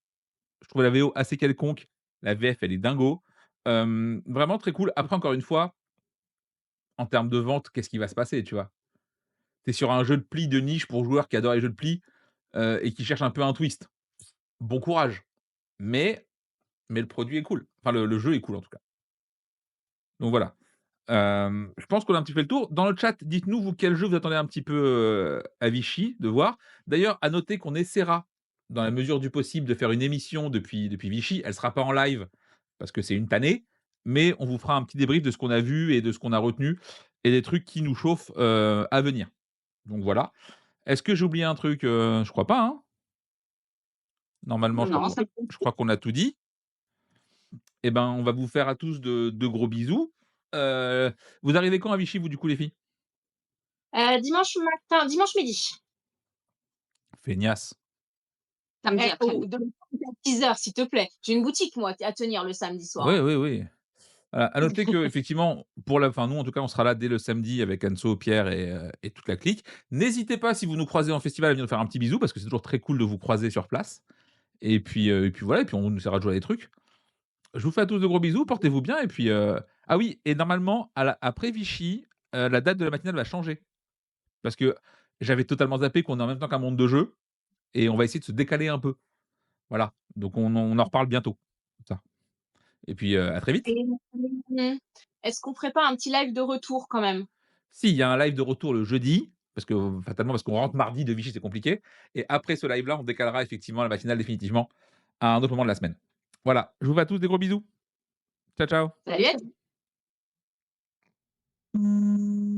Je trouve la VO assez quelconque. La VF, elle est dingo. Vraiment très cool. Après, encore une fois, en termes de vente, qu'est-ce qui va se passer, tu vois? Tu es sur un jeu de pli de niche pour joueurs qui adorent les jeux de pli, et qui cherchent un peu un twist. Bon courage, mais le produit est cool. Enfin, le jeu est cool, en tout cas. Donc voilà. Je pense qu'on a un petit peu fait le tour. Dans le chat, dites-nous, vous, quel jeu vous attendez un petit peu, à Vichy de voir. D'ailleurs, à noter qu'on essaiera, dans la mesure du possible, de faire une émission depuis Vichy. Elle sera pas en live, parce que c'est une tannée, mais on vous fera un petit débrief de ce qu'on a vu et de ce qu'on a retenu et des trucs qui nous chauffent, à venir. Donc voilà. Est-ce que j'ai oublié un truc? Je crois pas, hein? Normalement, Non, c'est je crois qu'on a tout dit. Et ben, on va vous faire à tous de gros bisous. Vous arrivez quand à Vichy, vous, du coup, les filles? Dimanche midi. Feignasse. samedi après. De 10 heures, s'il te plaît. J'ai une boutique moi à tenir le samedi soir, Oui, hein. oui, oui. À noter qu'effectivement, nous, en tout cas, on sera là dès le samedi avec Anso, Pierre et toute la clique. N'hésitez pas, si vous nous croisez en festival, à venir nous faire un petit bisou parce que c'est toujours très cool de vous croiser sur place et puis voilà et puis on essaiera de jouer à des trucs. Je vous fais à tous de gros bisous, portez-vous bien et puis, ah oui et normalement après Vichy, la date de la matinale va changer parce que j'avais totalement zappé qu'on est en même temps qu'un monde de jeu et on va essayer de se décaler un peu. Voilà, donc on en reparle bientôt. Ça et puis, à très vite. Et est-ce qu'on ferait pas un petit live de retour quand même? Si, il y a un live de retour le jeudi, parce que fatalement, parce qu'on rentre mardi de Vichy, c'est compliqué et après ce live-là, on décalera effectivement la matinale définitivement à un autre moment de la semaine. Voilà, je vous fais à tous des gros bisous. Ciao, ciao. Salut à Salut.